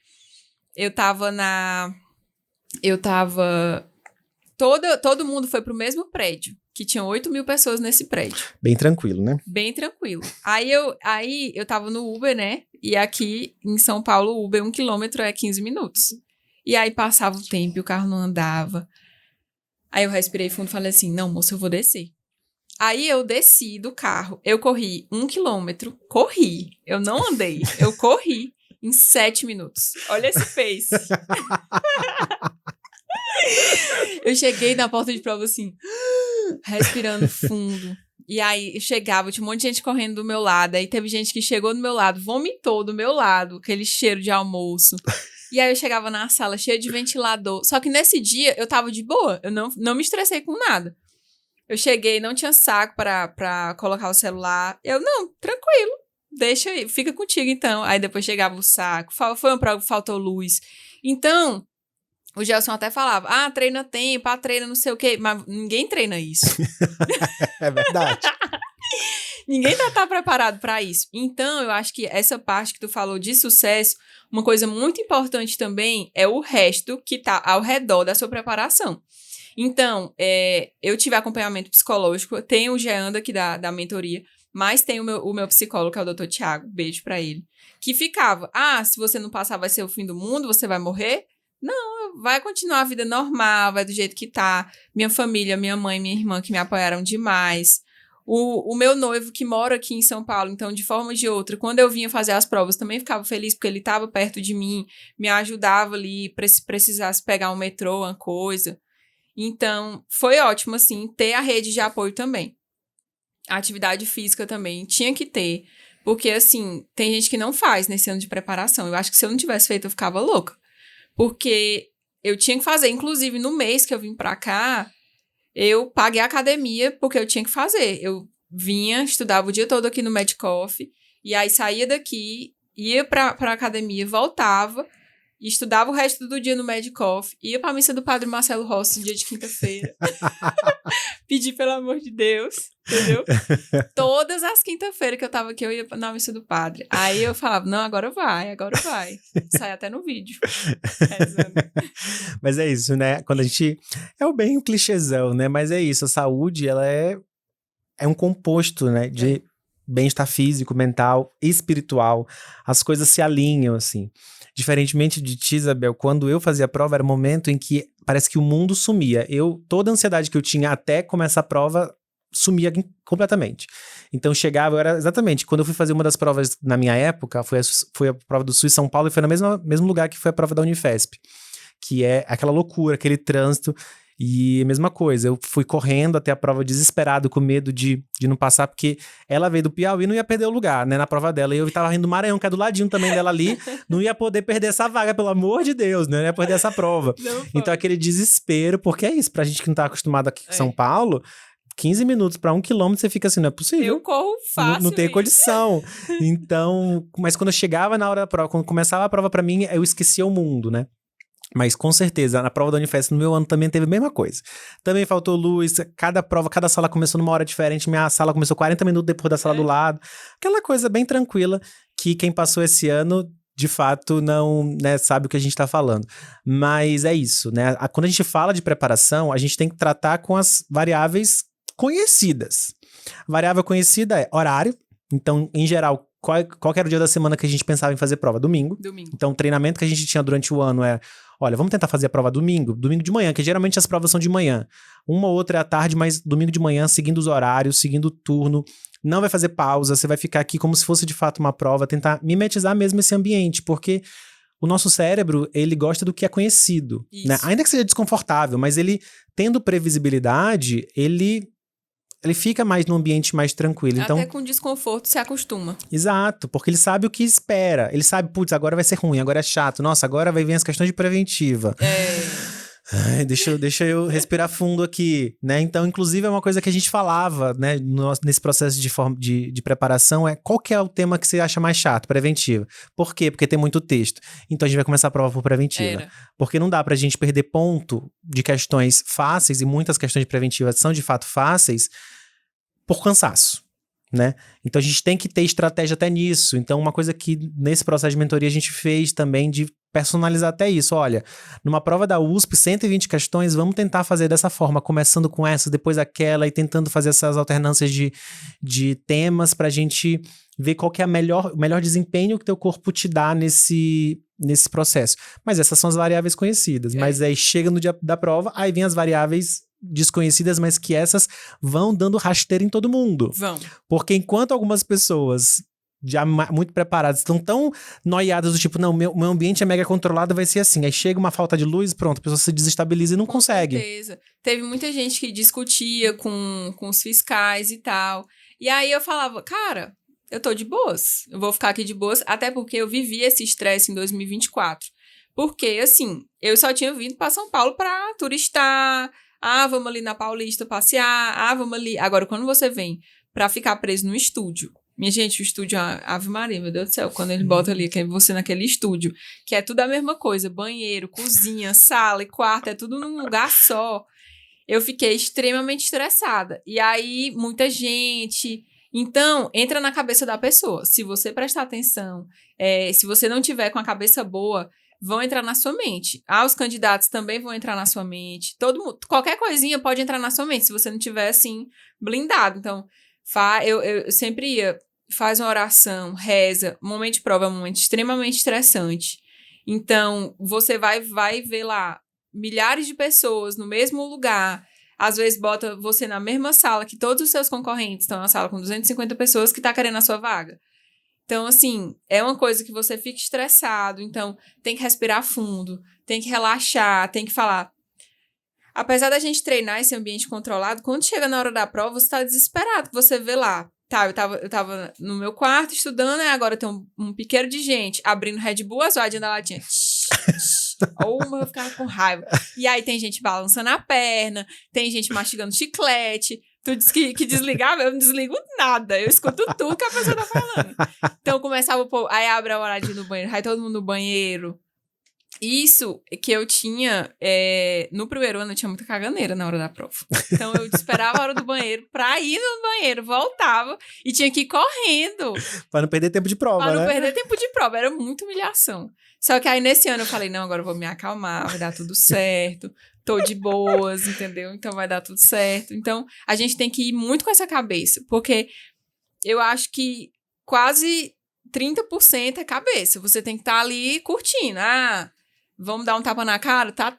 todo mundo foi pro mesmo prédio, que tinha 8.000 pessoas nesse prédio. Bem tranquilo, né? Bem tranquilo. Aí eu tava no Uber, né? E aqui em São Paulo, o Uber 1 quilômetro é 15 minutos. E aí passava o tempo e o carro não andava. Aí eu respirei fundo e falei assim, não, moça, eu vou descer. Aí eu desci do carro, eu corri 1 quilômetro, eu não andei, eu corri em 7 minutos. Olha esse pace. Eu cheguei na porta de prova assim, respirando fundo. E aí chegava, tinha um monte de gente correndo do meu lado, aí teve gente que chegou do meu lado, vomitou do meu lado, aquele cheiro de almoço. E aí eu chegava na sala cheia de ventilador. Só que nesse dia eu tava de boa, eu não me estressei com nada. Eu cheguei, não tinha saco pra colocar o celular. Eu, não, tranquilo, deixa aí, fica contigo então. Aí depois chegava o saco, foi uma prova que faltou luz. Então, o Gelson até falava, treina tempo, treina não sei o quê, mas ninguém treina isso. É verdade. Ninguém tá preparado pra isso. Então, eu acho que essa parte que tu falou de sucesso, uma coisa muito importante também é o resto que tá ao redor da sua preparação. Então, eu tive acompanhamento psicológico, tem o Geanda aqui da mentoria, mas tem o meu psicólogo, que é o Dr. Tiago, beijo pra ele, que ficava, se você não passar vai ser o fim do mundo, você vai morrer? Não, vai continuar a vida normal, vai do jeito que tá. Minha família, minha mãe, minha irmã, que me apoiaram demais. O meu noivo, que mora aqui em São Paulo, então, de forma ou de outra, quando eu vinha fazer as provas, também ficava feliz, porque ele estava perto de mim, me ajudava ali, se precisasse pegar um metrô, uma coisa. Então, foi ótimo, assim, ter a rede de apoio também. A atividade física também tinha que ter, porque, assim, tem gente que não faz nesse ano de preparação. Eu acho que se eu não tivesse feito, eu ficava louca. Porque eu tinha que fazer, inclusive, no mês que eu vim pra cá, eu paguei a academia porque eu tinha que fazer. Eu vinha, estudava o dia todo aqui no Medicoff, e aí saía daqui, ia pra academia, voltava, e estudava o resto do dia no Medicoff, ia pra missa do Padre Marcelo Rossi no dia de quinta-feira. Pedi pelo amor de Deus, entendeu? Todas as quinta-feiras que eu tava aqui, eu ia na missa do padre. Aí eu falava, não, agora vai. Sai até no vídeo. Mas é isso, né? Quando a gente... É bem um clichêzão, né? Mas é isso, a saúde, ela é um composto, né? De bem-estar físico, mental e espiritual. As coisas se alinham, assim. Diferentemente de ti, Isabel, quando eu fazia a prova, era um momento em que parece que o mundo sumia. Toda a ansiedade que eu tinha até começar a prova sumia completamente. Então chegava, exatamente, quando eu fui fazer uma das provas na minha época, foi a prova do Sul e São Paulo, e foi no mesmo lugar que foi a prova da Unifesp, que é aquela loucura, aquele trânsito. E a mesma coisa, eu fui correndo até a prova desesperado, com medo de não passar, porque ela veio do Piauí e não ia perder o lugar, né, na prova dela. E eu tava rindo do Maranhão, que é do ladinho também dela ali, não ia poder perder essa vaga, pelo amor de Deus, né, não ia perder essa prova. Então aquele desespero, porque é isso, pra gente que não tá acostumado aqui com São Paulo, 15 minutos pra 1 quilômetro, você fica assim, não é possível. Eu corro fácil. Não tem condição. Então, mas quando eu chegava na hora da prova, quando começava a prova pra mim, eu esquecia o mundo, né. Mas com certeza, na prova da Unifesp no meu ano também teve a mesma coisa. Também faltou luz, cada sala começou numa hora diferente, minha sala começou 40 minutos depois da sala do lado. Aquela coisa bem tranquila que quem passou esse ano, de fato, não, né, sabe o que a gente tá falando. Mas é isso, né? Quando a gente fala de preparação, a gente tem que tratar com as variáveis conhecidas. A variável conhecida é horário. Então, em geral, qual que era o dia da semana que a gente pensava em fazer prova? Domingo. Então, o treinamento que a gente tinha durante o ano era, olha, vamos tentar fazer a prova domingo de manhã, que geralmente as provas são de manhã. Uma ou outra é à tarde, mas domingo de manhã, seguindo os horários, seguindo o turno. Não vai fazer pausa, você vai ficar aqui como se fosse de fato uma prova, tentar mimetizar mesmo esse ambiente, porque o nosso cérebro, ele gosta do que é conhecido, né? Ainda que seja desconfortável, mas ele, tendo previsibilidade, ele fica mais num ambiente mais tranquilo. Então, até com desconforto se acostuma. Exato, porque ele sabe o que espera. Ele sabe, putz, agora vai ser ruim, agora é chato. Nossa, agora vai vir as questões de preventiva. Ai, deixa eu respirar fundo aqui, né? Então, inclusive, é uma coisa que a gente falava, né, nesse processo de preparação, qual que é o tema que você acha mais chato? Preventiva. Por quê? Porque tem muito texto. Então, a gente vai começar a prova por preventiva. Porque não dá pra gente perder ponto de questões fáceis, e muitas questões de preventiva são, de fato, fáceis, por cansaço, né? Então, a gente tem que ter estratégia até nisso. Então, uma coisa que nesse processo de mentoria a gente fez também de personalizar até isso. Olha, numa prova da USP, 120 questões, vamos tentar fazer dessa forma, começando com essa, depois aquela, e tentando fazer essas alternâncias de temas pra gente ver qual que é o melhor desempenho que teu corpo te dá nesse processo. Mas essas são as variáveis conhecidas. Mas aí chega no dia da prova, aí vem as variáveis desconhecidas, mas que essas vão dando rasteira em todo mundo. Vão. Porque enquanto algumas pessoas já muito preparadas, estão tão noiadas do tipo, não, meu ambiente é mega controlado, vai ser assim. Aí chega uma falta de luz, pronto, a pessoa se desestabiliza e não consegue. Com certeza. Teve muita gente que discutia com os fiscais e tal. E aí eu falava, cara, eu tô de boas. Eu vou ficar aqui de boas, até porque eu vivi esse estresse em 2024. Porque, assim, eu só tinha vindo pra São Paulo pra turistar, Vamos ali na Paulista passear. Vamos ali. Agora, quando você vem pra ficar preso no estúdio, minha gente, o estúdio, Ave Maria, meu Deus do céu, quando ele bota ali, você naquele estúdio, que é tudo a mesma coisa, banheiro, cozinha, sala e quarto, é tudo num lugar só. Eu fiquei extremamente estressada. E aí, muita gente... Então, entra na cabeça da pessoa. Se você prestar atenção, se você não tiver com a cabeça boa, vão entrar na sua mente. Os candidatos também vão entrar na sua mente. Todo mundo, qualquer coisinha pode entrar na sua mente, se você não tiver, assim, blindado. Então, eu sempre ia, faz uma oração, reza. O momento de prova é um momento extremamente estressante. Então, você vai ver lá milhares de pessoas no mesmo lugar. Às vezes bota você na mesma sala que todos os seus concorrentes estão na sala com 250 pessoas que tá querendo a sua vaga. Então, assim, é uma coisa que você fica estressado. Então, tem que respirar fundo, tem que relaxar, tem que falar. Apesar da gente treinar esse ambiente controlado, quando chega na hora da prova, você tá desesperado. Você vê lá, eu tava no meu quarto estudando, e agora tem um piqueiro de gente abrindo Red Bull, as vadinhas da latinha. Eu ficava com raiva. E aí tem gente balançando a perna, tem gente mastigando chiclete. Tu disse que desligava, eu não desligo nada. Eu escuto tudo que a pessoa tá falando. Então começava o povo, aí abre a horadinha no banheiro, aí todo mundo no banheiro. Isso que eu tinha, no primeiro ano eu tinha muita caganeira na hora da prova. Então eu esperava a hora do banheiro pra ir no banheiro, voltava e tinha que ir correndo. Pra não perder tempo de prova, né? Pra não perder tempo de prova, era muita humilhação. Só que aí nesse ano eu falei, não, agora eu vou me acalmar, vai dar tudo certo, tô de boas, entendeu? Então vai dar tudo certo. Então a gente tem que ir muito com essa cabeça, porque eu acho que quase 30% é cabeça. Você tem que estar ali curtindo. Vamos dar um tapa na cara? Tá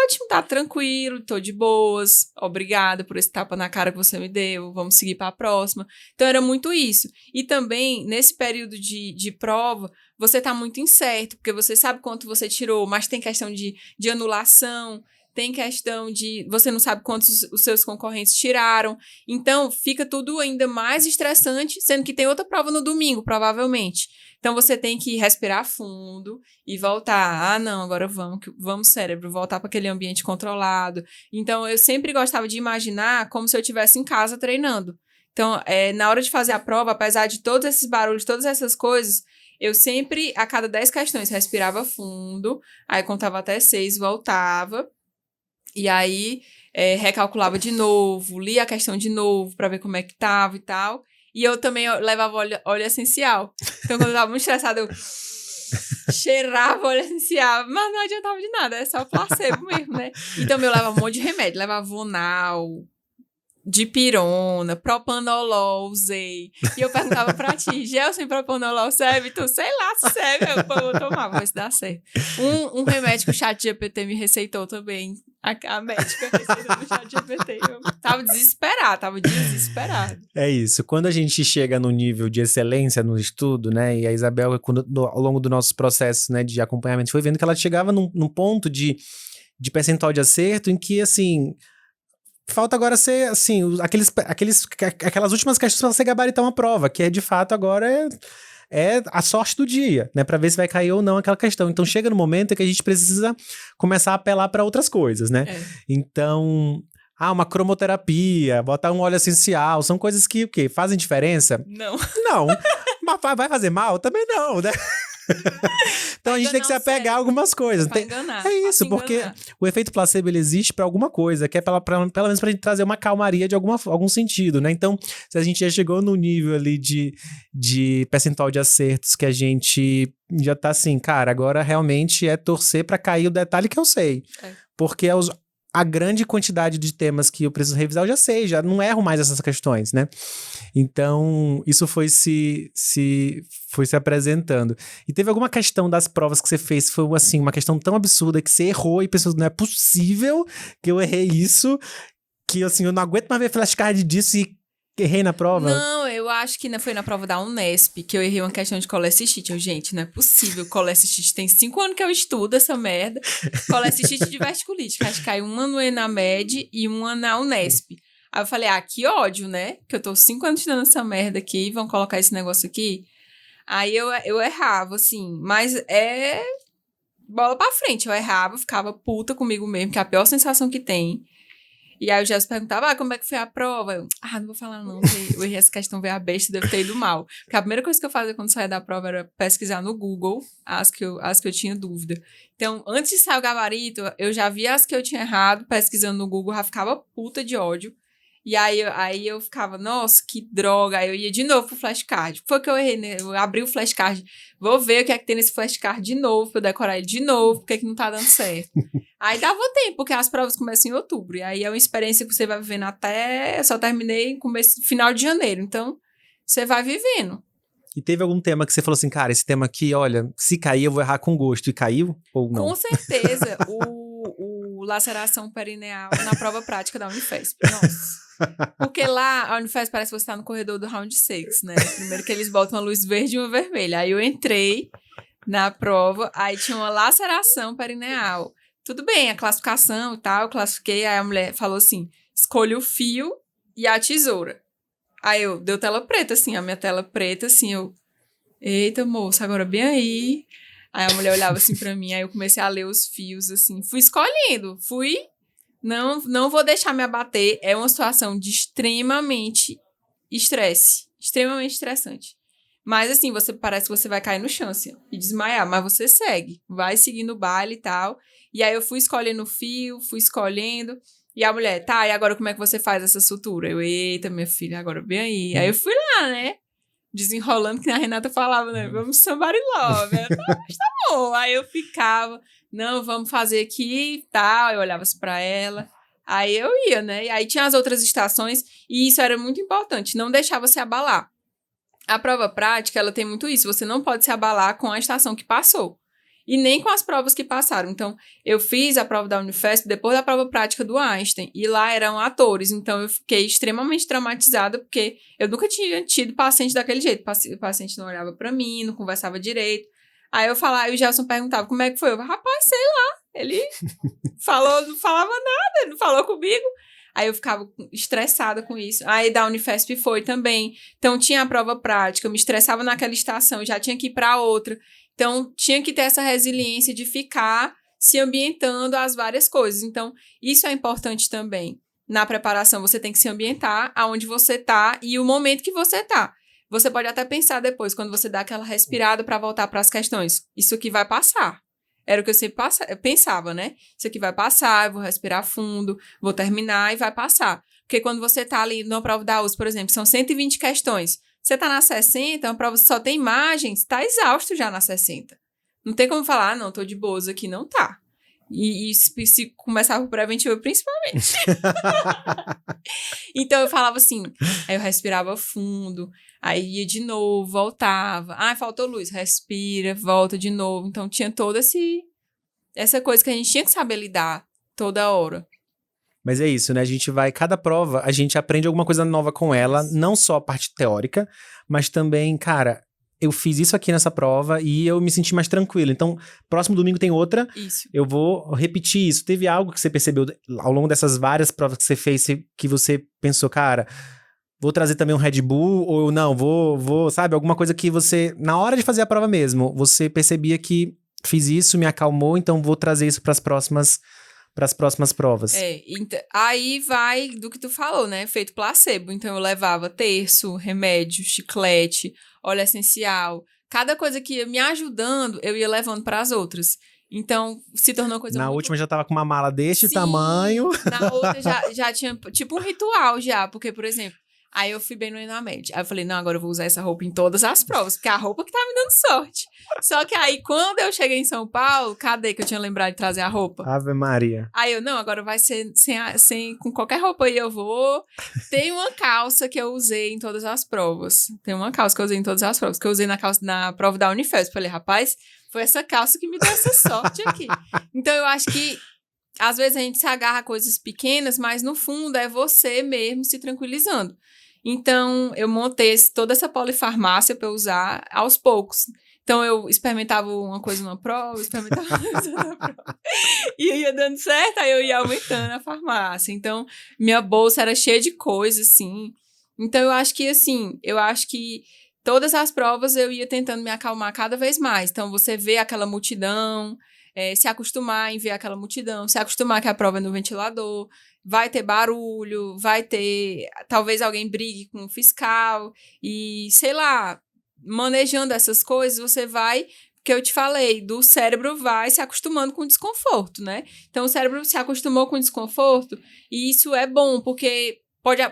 ótimo, tá tranquilo, tô de boas. Obrigada por esse tapa na cara que você me deu. Vamos seguir para a próxima. Então, era muito isso. E também, nesse período de prova, você tá muito incerto, porque você sabe quanto você tirou, mas tem questão de anulação, tem questão de... Você não sabe quantos os seus concorrentes tiraram. Então, fica tudo ainda mais estressante, sendo que tem outra prova no domingo, provavelmente. Então, você tem que respirar fundo e voltar. Não, agora vamos, cérebro, voltar para aquele ambiente controlado. Então, eu sempre gostava de imaginar como se eu estivesse em casa treinando. Então, na hora de fazer a prova, apesar de todos esses barulhos, todas essas coisas, eu sempre, a cada 10 questões, respirava fundo, aí contava até 6, voltava, e aí recalculava de novo, lia a questão de novo para ver como é que tava e tal. E eu também levava óleo essencial. Então, quando eu tava muito estressada, eu cheirava óleo essencial. Mas não adiantava de nada, é só placebo mesmo, né? E também eu levava um monte de remédio. Levava Vonal, dipirona, propanolol, usei. E eu perguntava pra ti, gel sem propanolol serve? Tu, sei lá se serve. Eu tomava, vai se dar certo. Um remédio que o ChatGPT me receitou também. A médica receitou no ChatGPT. Eu tava desesperado. É isso. Quando a gente chega no nível de excelência no estudo, né? E a Isabel, ao longo do nosso processo, né, de acompanhamento, foi vendo que ela chegava num ponto de percentual de acerto em que, assim... Falta agora ser, assim, aquelas últimas questões pra você gabaritar uma prova, que de fato agora é a sorte do dia, né? Pra ver se vai cair ou não aquela questão. Então chega no momento em que a gente precisa começar a apelar pra outras coisas, né? Então, uma cromoterapia, botar um óleo essencial, são coisas que, o quê? Fazem diferença? Não. Não. Mas vai fazer mal? Também não, né? Então a gente tem que se apegar a algumas coisas. Enganar, é isso, porque o efeito placebo ele existe pra alguma coisa, que é pelo menos pra gente trazer uma calmaria de algum sentido, né? Então, se a gente já chegou no nível ali de percentual de acertos que a gente já tá assim, cara, agora realmente é torcer pra cair o detalhe que eu sei. Porque a grande quantidade de temas que eu preciso revisar, eu já sei, já não erro mais essas questões, né? Então, isso foi se apresentando. E teve alguma questão das provas que você fez, foi assim, uma questão tão absurda que você errou e pensou, não é possível que eu errei isso, que assim, eu não aguento mais ver flashcard disso e errei na prova? Não, eu acho que foi na prova da Unesp que eu errei uma questão de colecistite. Gente, não é possível. Colecistite tem 5 anos que eu estudo essa merda. Colecistite e diverticulite. Acho que caiu uma no ENAMED e uma na Unesp. Aí eu falei, que ódio, né? Que eu tô 5 anos estudando essa merda aqui e vão colocar esse negócio aqui. Aí eu errava, assim. Mas bola pra frente. Eu errava, ficava puta comigo mesmo, que é a pior sensação que tem. E aí o Gelson perguntava, como é que foi a prova? Eu, não vou falar não, porque eu errei essa questão, veio a besta, deve ter ido mal. Porque a primeira coisa que eu fazia quando saía da prova era pesquisar no Google as que eu tinha dúvida. Então, antes de sair o gabarito, eu já via as que eu tinha errado, pesquisando no Google, já ficava puta de ódio. E aí eu ficava, nossa, que droga. Aí eu ia de novo pro flashcard. Foi que eu errei, né? Eu abri o flashcard, vou ver o que é que tem nesse flashcard de novo, pra eu decorar ele de novo, porque é que não tá dando certo. Aí dava tempo, porque as provas começam em outubro. E aí é uma experiência que você vai vivendo até... Só terminei em final de janeiro. Então, você vai vivendo. E teve algum tema que você falou assim, cara, esse tema aqui, olha, se cair eu vou errar com gosto. E caiu ou não? Com certeza. o laceração perineal na prova prática da Unifesp. Nossa. Porque lá, a Unifesp parece que você tá no corredor do Round 6, né? Primeiro que eles botam uma luz verde e uma vermelha. Aí eu entrei na prova, aí tinha uma laceração perineal. Tudo bem, a classificação e tal, eu classifiquei, aí a mulher falou assim, escolha o fio e a tesoura. Aí deu tela preta, assim, a minha tela preta, assim, eita, moça, agora bem aí. Aí a mulher olhava assim pra mim, aí eu comecei a ler os fios, assim, fui escolhendo, não vou deixar me abater, é uma situação de extremamente estressante. Mas assim, parece que você vai cair no chão, assim, e desmaiar, mas você segue, vai seguindo o baile e tal. E aí eu fui escolhendo o fio, fui escolhendo, e a mulher, tá, e agora como é que você faz essa sutura? Eu, eita, minha filha, agora bem aí. Aí eu fui lá, né, desenrolando, que a Renata falava, né, vamos somebody love. Eu, tá, mas tá bom. Aí eu ficava, não, vamos fazer aqui e tal, eu olhava assim pra ela. Aí eu ia, né, e aí tinha as outras estações, e isso era muito importante, não deixar você abalar. A prova prática, ela tem muito isso. Você não pode se abalar com a estação que passou. E nem com as provas que passaram. Então, eu fiz a prova da Unifesp depois da prova prática do Einstein. E lá eram atores. Então, eu fiquei extremamente traumatizada, porque eu nunca tinha tido paciente daquele jeito. O paciente não olhava pra mim, não conversava direito. Aí eu falava, e o Gelson perguntava, como é que foi? Eu falei, rapaz, sei lá. Ele não falava nada, ele não falou comigo. Aí eu ficava estressada com isso. Aí da Unifesp foi também. Então tinha a prova prática, eu me estressava naquela estação, já tinha que ir para outra. Então tinha que ter essa resiliência de ficar se ambientando às várias coisas. Então isso é importante também. Na preparação você tem que se ambientar aonde você tá e o momento que você tá. Você pode até pensar depois, quando você dá aquela respirada para voltar para as questões. Isso aqui vai passar. Era o que eu sempre pensava, né? Isso aqui vai passar, eu vou respirar fundo, vou terminar e vai passar. Porque quando você tá ali na prova da USP, por exemplo, são 120 questões. Você tá na 60, uma prova que só tem imagens, tá exausto já na 60. Não tem como falar, não, tô de boas aqui, não tá. E se começar por preventivo, principalmente. Então eu falava assim, aí eu respirava fundo, aí ia de novo, voltava. Faltou luz, respira, volta de novo. Então tinha toda essa coisa que a gente tinha que saber lidar toda hora. Mas é isso, né? A gente vai, cada prova, a gente aprende alguma coisa nova com ela, não só a parte teórica, mas também, cara, eu fiz isso aqui nessa prova e eu me senti mais tranquilo. Então, próximo domingo tem outra, isso. Eu vou repetir isso. Teve algo que você percebeu ao longo dessas várias provas que você fez, que você pensou, cara, vou trazer também um Red Bull, ou não, vou, sabe? Alguma coisa que você, na hora de fazer a prova mesmo, você percebia que fiz isso, me acalmou, então vou trazer isso para as próximas provas. Então, aí vai do que tu falou, né? Efeito placebo. Então, eu levava terço, remédio, chiclete, óleo essencial. Cada coisa que ia me ajudando, eu ia levando para as outras. Então, se tornou coisa Na muito... última já tava com uma mala deste Sim, tamanho. Na outra já tinha, tipo um ritual já. Porque, por exemplo, aí eu fui bem no Enamed. Aí eu falei, não, agora eu vou usar essa roupa em todas as provas, porque é a roupa que tá me dando sorte. Só que aí, quando eu cheguei em São Paulo, cadê que eu tinha lembrado de trazer a roupa? Ave Maria. Aí eu, não, agora vai ser com qualquer roupa aí eu vou. Tem uma calça que eu usei em todas as provas. Que eu usei na prova da Unifesp. Falei, rapaz, foi essa calça que me deu essa sorte aqui. Então, eu acho que às vezes a gente se agarra a coisas pequenas, mas no fundo é você mesmo se tranquilizando. Então, eu montei toda essa polifarmácia para eu usar aos poucos. Então, eu experimentava uma coisa numa prova, experimentava outra coisa na prova. E ia dando certo, aí eu ia aumentando a farmácia. Então, minha bolsa era cheia de coisas, assim. Então, eu acho que todas as provas eu ia tentando me acalmar cada vez mais. Então, você vê aquela multidão, se acostumar em ver aquela multidão, se acostumar que a prova é no ventilador. vai ter barulho, vai ter... Talvez alguém brigue com o fiscal e, sei lá, manejando essas coisas, você vai... Que eu te falei, do cérebro vai se acostumando com o desconforto, né? Então, o cérebro se acostumou com o desconforto e isso é bom, porque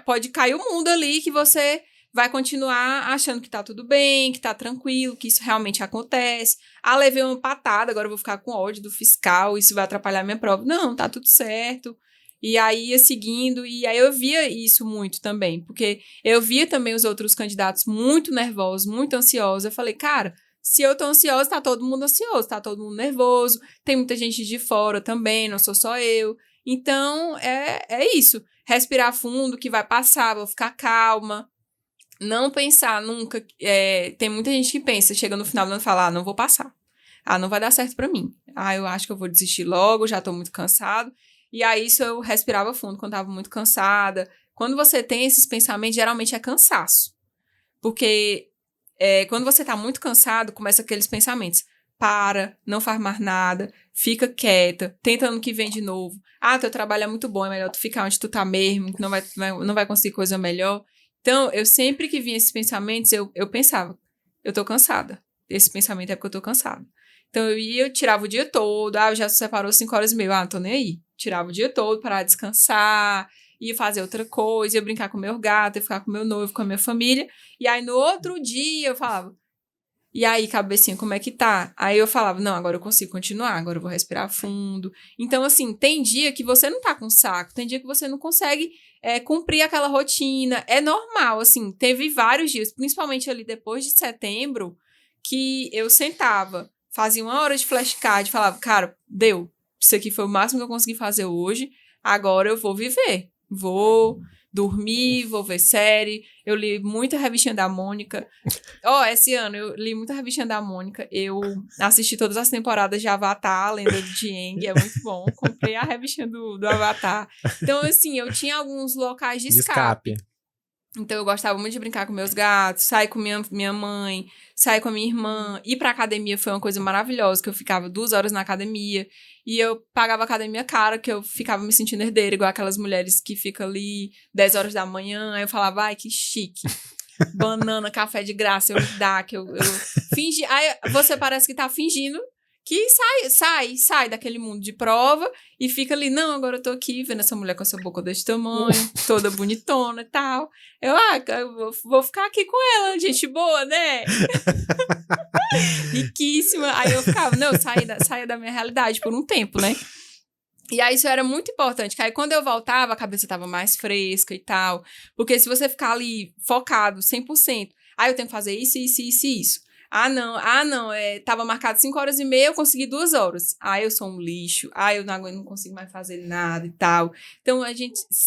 pode cair o mundo ali que você vai continuar achando que tá tudo bem, que tá tranquilo, que isso realmente acontece. Ah, levei uma patada, agora eu vou ficar com ódio do fiscal, isso vai atrapalhar minha prova. Não, tá tudo certo. E aí ia seguindo, e aí eu via isso muito também, porque eu via também os outros candidatos muito nervosos, muito ansiosos. Eu falei, cara, se eu tô ansiosa, tá todo mundo ansioso, tá todo mundo nervoso, tem muita gente de fora também, não sou só eu. Então, é isso. Respirar fundo, que vai passar, vou ficar calma. Não pensar nunca... tem muita gente que pensa, chega no final do ano e fala, não vou passar. Não vai dar certo pra mim. Eu acho que eu vou desistir logo, já tô muito cansado. E aí, isso eu respirava fundo quando tava muito cansada. Quando você tem esses pensamentos, geralmente é cansaço. Porque... quando você tá muito cansado, começa aqueles pensamentos. Para, não faz mais nada, fica quieta, tenta ano que vem de novo. Teu trabalho é muito bom, é melhor tu ficar onde tu tá mesmo, que não vai conseguir coisa melhor. Então, eu sempre que vinha esses pensamentos, eu pensava, eu tô cansada. Esse pensamento é porque eu tô cansada. Então, eu tirava o dia todo, já se separou 5h30, não tô nem aí. Tirava o dia todo para descansar, ia fazer outra coisa, ia brincar com meu gato, ia ficar com meu noivo, com a minha família. E aí, no outro dia, eu falava, e aí, cabecinha, como é que tá? Aí eu falava, não, agora eu consigo continuar, agora eu vou respirar fundo. Então, assim, tem dia que você não tá com saco, tem dia que você não consegue cumprir aquela rotina. É normal, assim, teve vários dias, principalmente ali depois de setembro, que eu sentava, fazia 1 hora de flashcard, falava, cara, deu, isso aqui foi o máximo que eu consegui fazer hoje, agora eu vou viver. Vou dormir, vou ver série. Eu li muita revistinha da Mônica. Esse ano eu li muita revistinha da Mônica. Eu assisti todas as temporadas de Avatar, a Lenda de Aang, é muito bom. Comprei a revistinha do Avatar. Então, assim, eu tinha alguns locais de escape. Então, eu gostava muito de brincar com meus gatos, sair com minha mãe, sair com a minha irmã. Ir pra academia foi uma coisa maravilhosa, que eu ficava 2 horas na academia. E eu pagava a academia cara, que eu ficava me sentindo herdeira, igual aquelas mulheres que ficam ali 10 horas da manhã. Aí eu falava, ai, que chique. Banana, café de graça, eu me dá, que eu fingi. Aí você parece que tá fingindo que sai daquele mundo de prova e fica ali, não, agora eu tô aqui vendo essa mulher com essa boca desse tamanho, toda bonitona e tal. Eu vou ficar aqui com ela, gente boa, né? Riquíssima. Aí eu ficava, não, saia da minha realidade por um tempo, né? E aí isso era muito importante, que aí quando eu voltava, a cabeça tava mais fresca e tal. Porque se você ficar ali focado 100%, eu tenho que fazer isso, isso, isso e isso. Não, tava marcado 5h30, eu consegui 2 horas. Eu sou um lixo. Eu não consigo mais fazer nada e tal. Então,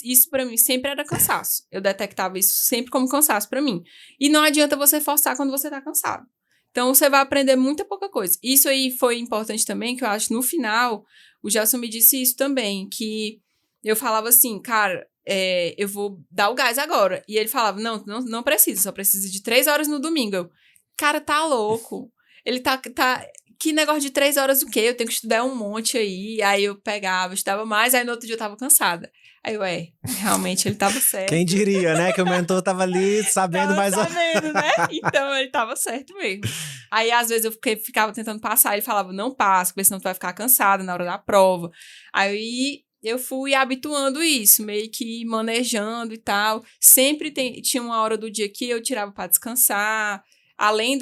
isso pra mim sempre era cansaço. Eu detectava isso sempre como cansaço pra mim. E não adianta você forçar quando você tá cansado. Então, você vai aprender muita pouca coisa. Isso aí foi importante também, que eu acho, no final, o Gelson me disse isso também, que eu falava assim, cara, eu vou dar o gás agora. E ele falava, não precisa, só precisa de 3 horas no domingo. Eu, cara, tá louco. Ele tá... Que negócio de 3 horas o quê? Eu tenho que estudar um monte aí. Aí eu pegava, estudava mais, aí no outro dia eu tava cansada. Aí eu, realmente ele tava certo. Quem diria, né? Que o mentor tava ali sabendo mais... Sabendo, né? Então ele tava certo mesmo. Aí às vezes eu ficava tentando passar, ele falava, não passa, porque senão tu vai ficar cansada na hora da prova. Aí eu fui habituando isso, meio que manejando e tal. Sempre tinha uma hora do dia que eu tirava pra descansar. Além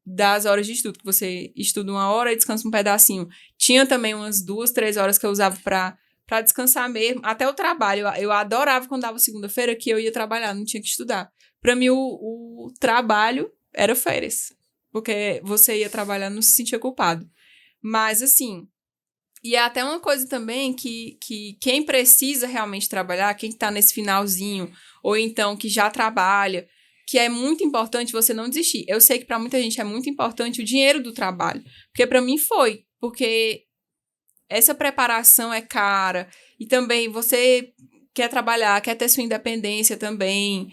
das horas de estudo, que você estuda 1 hora e descansa um pedacinho. Tinha também umas 2, 3 horas que eu usava pra descansar mesmo. Até o trabalho. Eu adorava quando dava segunda-feira que eu ia trabalhar, não tinha que estudar. Pra mim, o trabalho era férias. Porque você ia trabalhar, não se sentia culpado. Mas, assim... E é até uma coisa também que quem precisa realmente trabalhar, quem tá nesse finalzinho, ou então que já trabalha... que é muito importante você não desistir. Eu sei que para muita gente é muito importante o dinheiro do trabalho, porque para mim foi, porque essa preparação é cara, e também você quer trabalhar, quer ter sua independência também,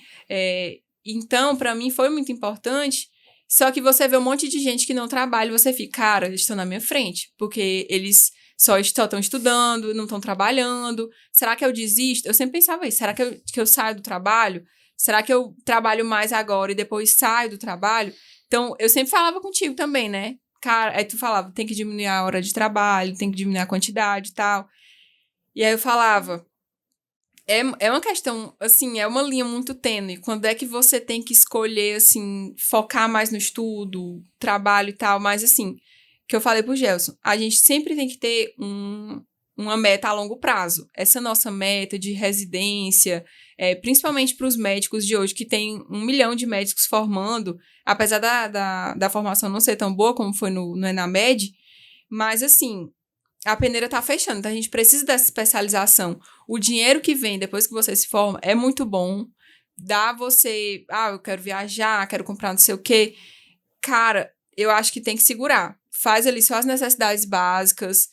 então para mim foi muito importante, só que você vê um monte de gente que não trabalha e você fica, cara, eles estão na minha frente, porque eles só estão estudando, não estão trabalhando? Será que eu desisto? Eu sempre pensava isso. Será que eu saio do trabalho? Será que eu trabalho mais agora e depois saio do trabalho? Então, eu sempre falava contigo também, né? Cara, aí tu falava, tem que diminuir a hora de trabalho, tem que diminuir a quantidade e tal. E aí eu falava, é uma questão, assim, é uma linha muito tênue. Quando é que você tem que escolher, assim, focar mais no estudo, trabalho e tal, mas assim, que eu falei pro Gelson, a gente sempre tem que ter uma meta a longo prazo. Essa nossa meta de residência, principalmente para os médicos de hoje, que tem 1 milhão de médicos formando, apesar da formação não ser tão boa como foi no Enamed, mas assim, a peneira tá fechando, então a gente precisa dessa especialização. O dinheiro que vem depois que você se forma é muito bom, dá você, eu quero viajar, quero comprar não sei o quê. Cara, eu acho que tem que segurar. Faz ali só as necessidades básicas,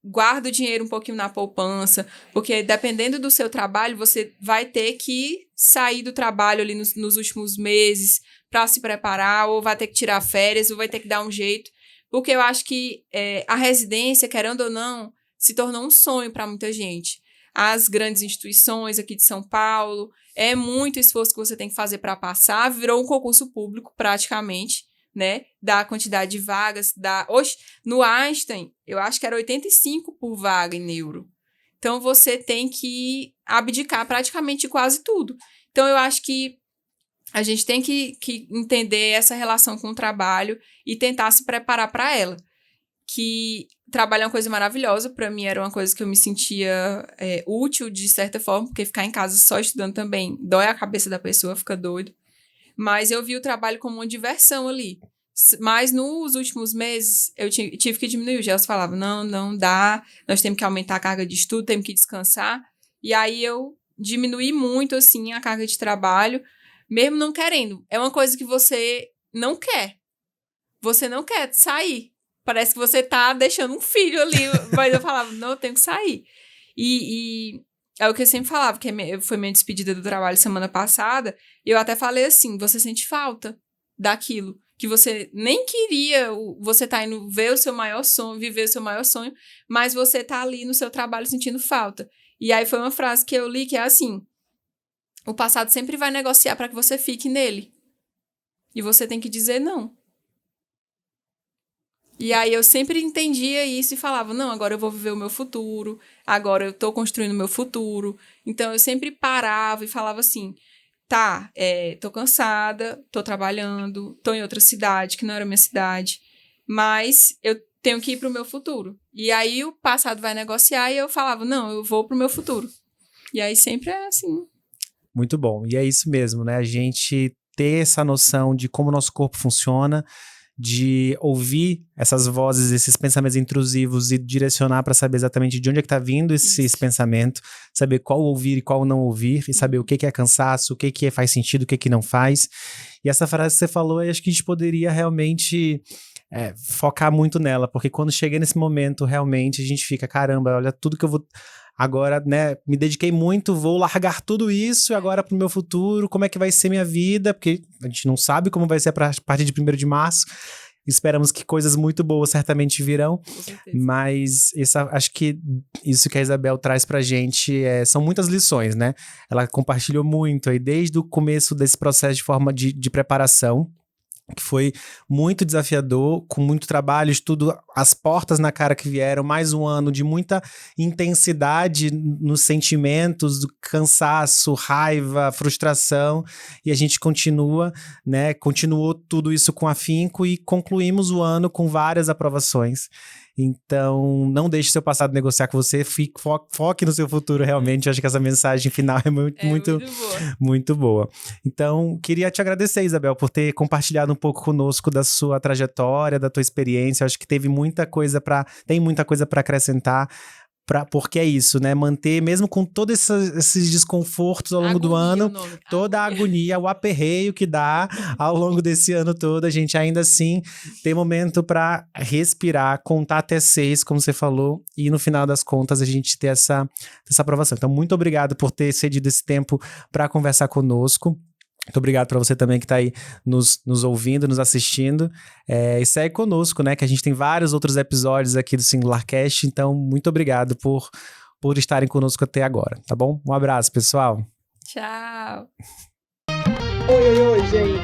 guarda o dinheiro um pouquinho na poupança, porque dependendo do seu trabalho, você vai ter que sair do trabalho ali nos últimos meses para se preparar, ou vai ter que tirar férias, ou vai ter que dar um jeito, porque eu acho que a residência, querendo ou não, se tornou um sonho para muita gente. As grandes instituições aqui de São Paulo, é muito esforço que você tem que fazer para passar, virou um concurso público praticamente, né, da quantidade de vagas, hoje, no Einstein, eu acho que era 85 por vaga em neuro. Então, você tem que abdicar praticamente de quase tudo. Então, eu acho que a gente tem que entender essa relação com o trabalho e tentar se preparar para ela. Que trabalho é uma coisa maravilhosa, para mim era uma coisa que eu me sentia útil de certa forma, porque ficar em casa só estudando também dói a cabeça da pessoa, fica doido. Mas eu vi o trabalho como uma diversão ali. Mas nos últimos meses, eu tive que diminuir. O Gelson falava, não dá, nós temos que aumentar a carga de estudo, temos que descansar. E aí eu diminuí muito, assim, a carga de trabalho, mesmo não querendo. É uma coisa que você não quer. Você não quer sair. Parece que você tá deixando um filho ali. Mas eu falava, não, eu tenho que sair. E é o que eu sempre falava, que foi minha despedida do trabalho semana passada, e eu até falei assim, você sente falta daquilo, que você nem queria, você tá indo ver o seu maior sonho, viver o seu maior sonho, mas você tá ali no seu trabalho sentindo falta. E aí foi uma frase que eu li que é assim, o passado sempre vai negociar para que você fique nele. E você tem que dizer não. E aí eu sempre entendia isso e falava, não, agora eu vou viver o meu futuro, agora eu tô construindo o meu futuro. Então eu sempre parava e falava assim, tá, tô cansada, tô trabalhando, tô em outra cidade, que não era minha cidade, mas eu tenho que ir pro meu futuro. E aí o passado vai negociar e eu falava, não, eu vou pro meu futuro. E aí sempre é assim. Muito bom. E é isso mesmo, né? A gente ter essa noção de como o nosso corpo funciona, de ouvir essas vozes, esses pensamentos intrusivos e direcionar para saber exatamente de onde é que está vindo esse pensamento, saber qual ouvir e qual não ouvir, e saber o que é cansaço, o que faz sentido, o que não faz. E essa frase que você falou, eu acho que a gente poderia realmente focar muito nela, porque quando chega nesse momento, realmente, a gente fica, caramba, olha tudo que eu vou... Agora, né, me dediquei muito, vou largar tudo isso agora pro meu futuro, como é que vai ser minha vida, porque a gente não sabe como vai ser a partir de 1º de março, esperamos que coisas muito boas certamente virão, mas acho que isso que a Isabel traz pra gente são muitas lições, né? Ela compartilhou muito aí desde o começo desse processo de forma de preparação, que foi muito desafiador, com muito trabalho, estudo, as portas na cara que vieram, mais um ano de muita intensidade nos sentimentos, do cansaço, raiva, frustração, e a gente continua, né, continuou tudo isso com afinco e concluímos o ano com várias aprovações. Então, não deixe seu passado negociar com você, foque no seu futuro realmente. Eu acho que essa mensagem final é muito boa. Então, queria te agradecer, Isabel, por ter compartilhado um pouco conosco da sua trajetória, da tua experiência. Eu acho que tem muita coisa para acrescentar. Porque é isso, né? Manter, mesmo com todos esses desconfortos ao longo do ano, toda a agonia, o aperreio que dá ao longo desse ano todo, a gente ainda assim tem momento para respirar, contar até 6, como você falou, e no final das contas a gente ter essa aprovação. Então, muito obrigado por ter cedido esse tempo para conversar conosco. Muito obrigado para você também que está aí nos ouvindo, nos assistindo. E segue conosco, né? Que a gente tem vários outros episódios aqui do Singularcast. Então, muito obrigado por estarem conosco até agora, tá bom? Um abraço, pessoal. Tchau. Oi, gente.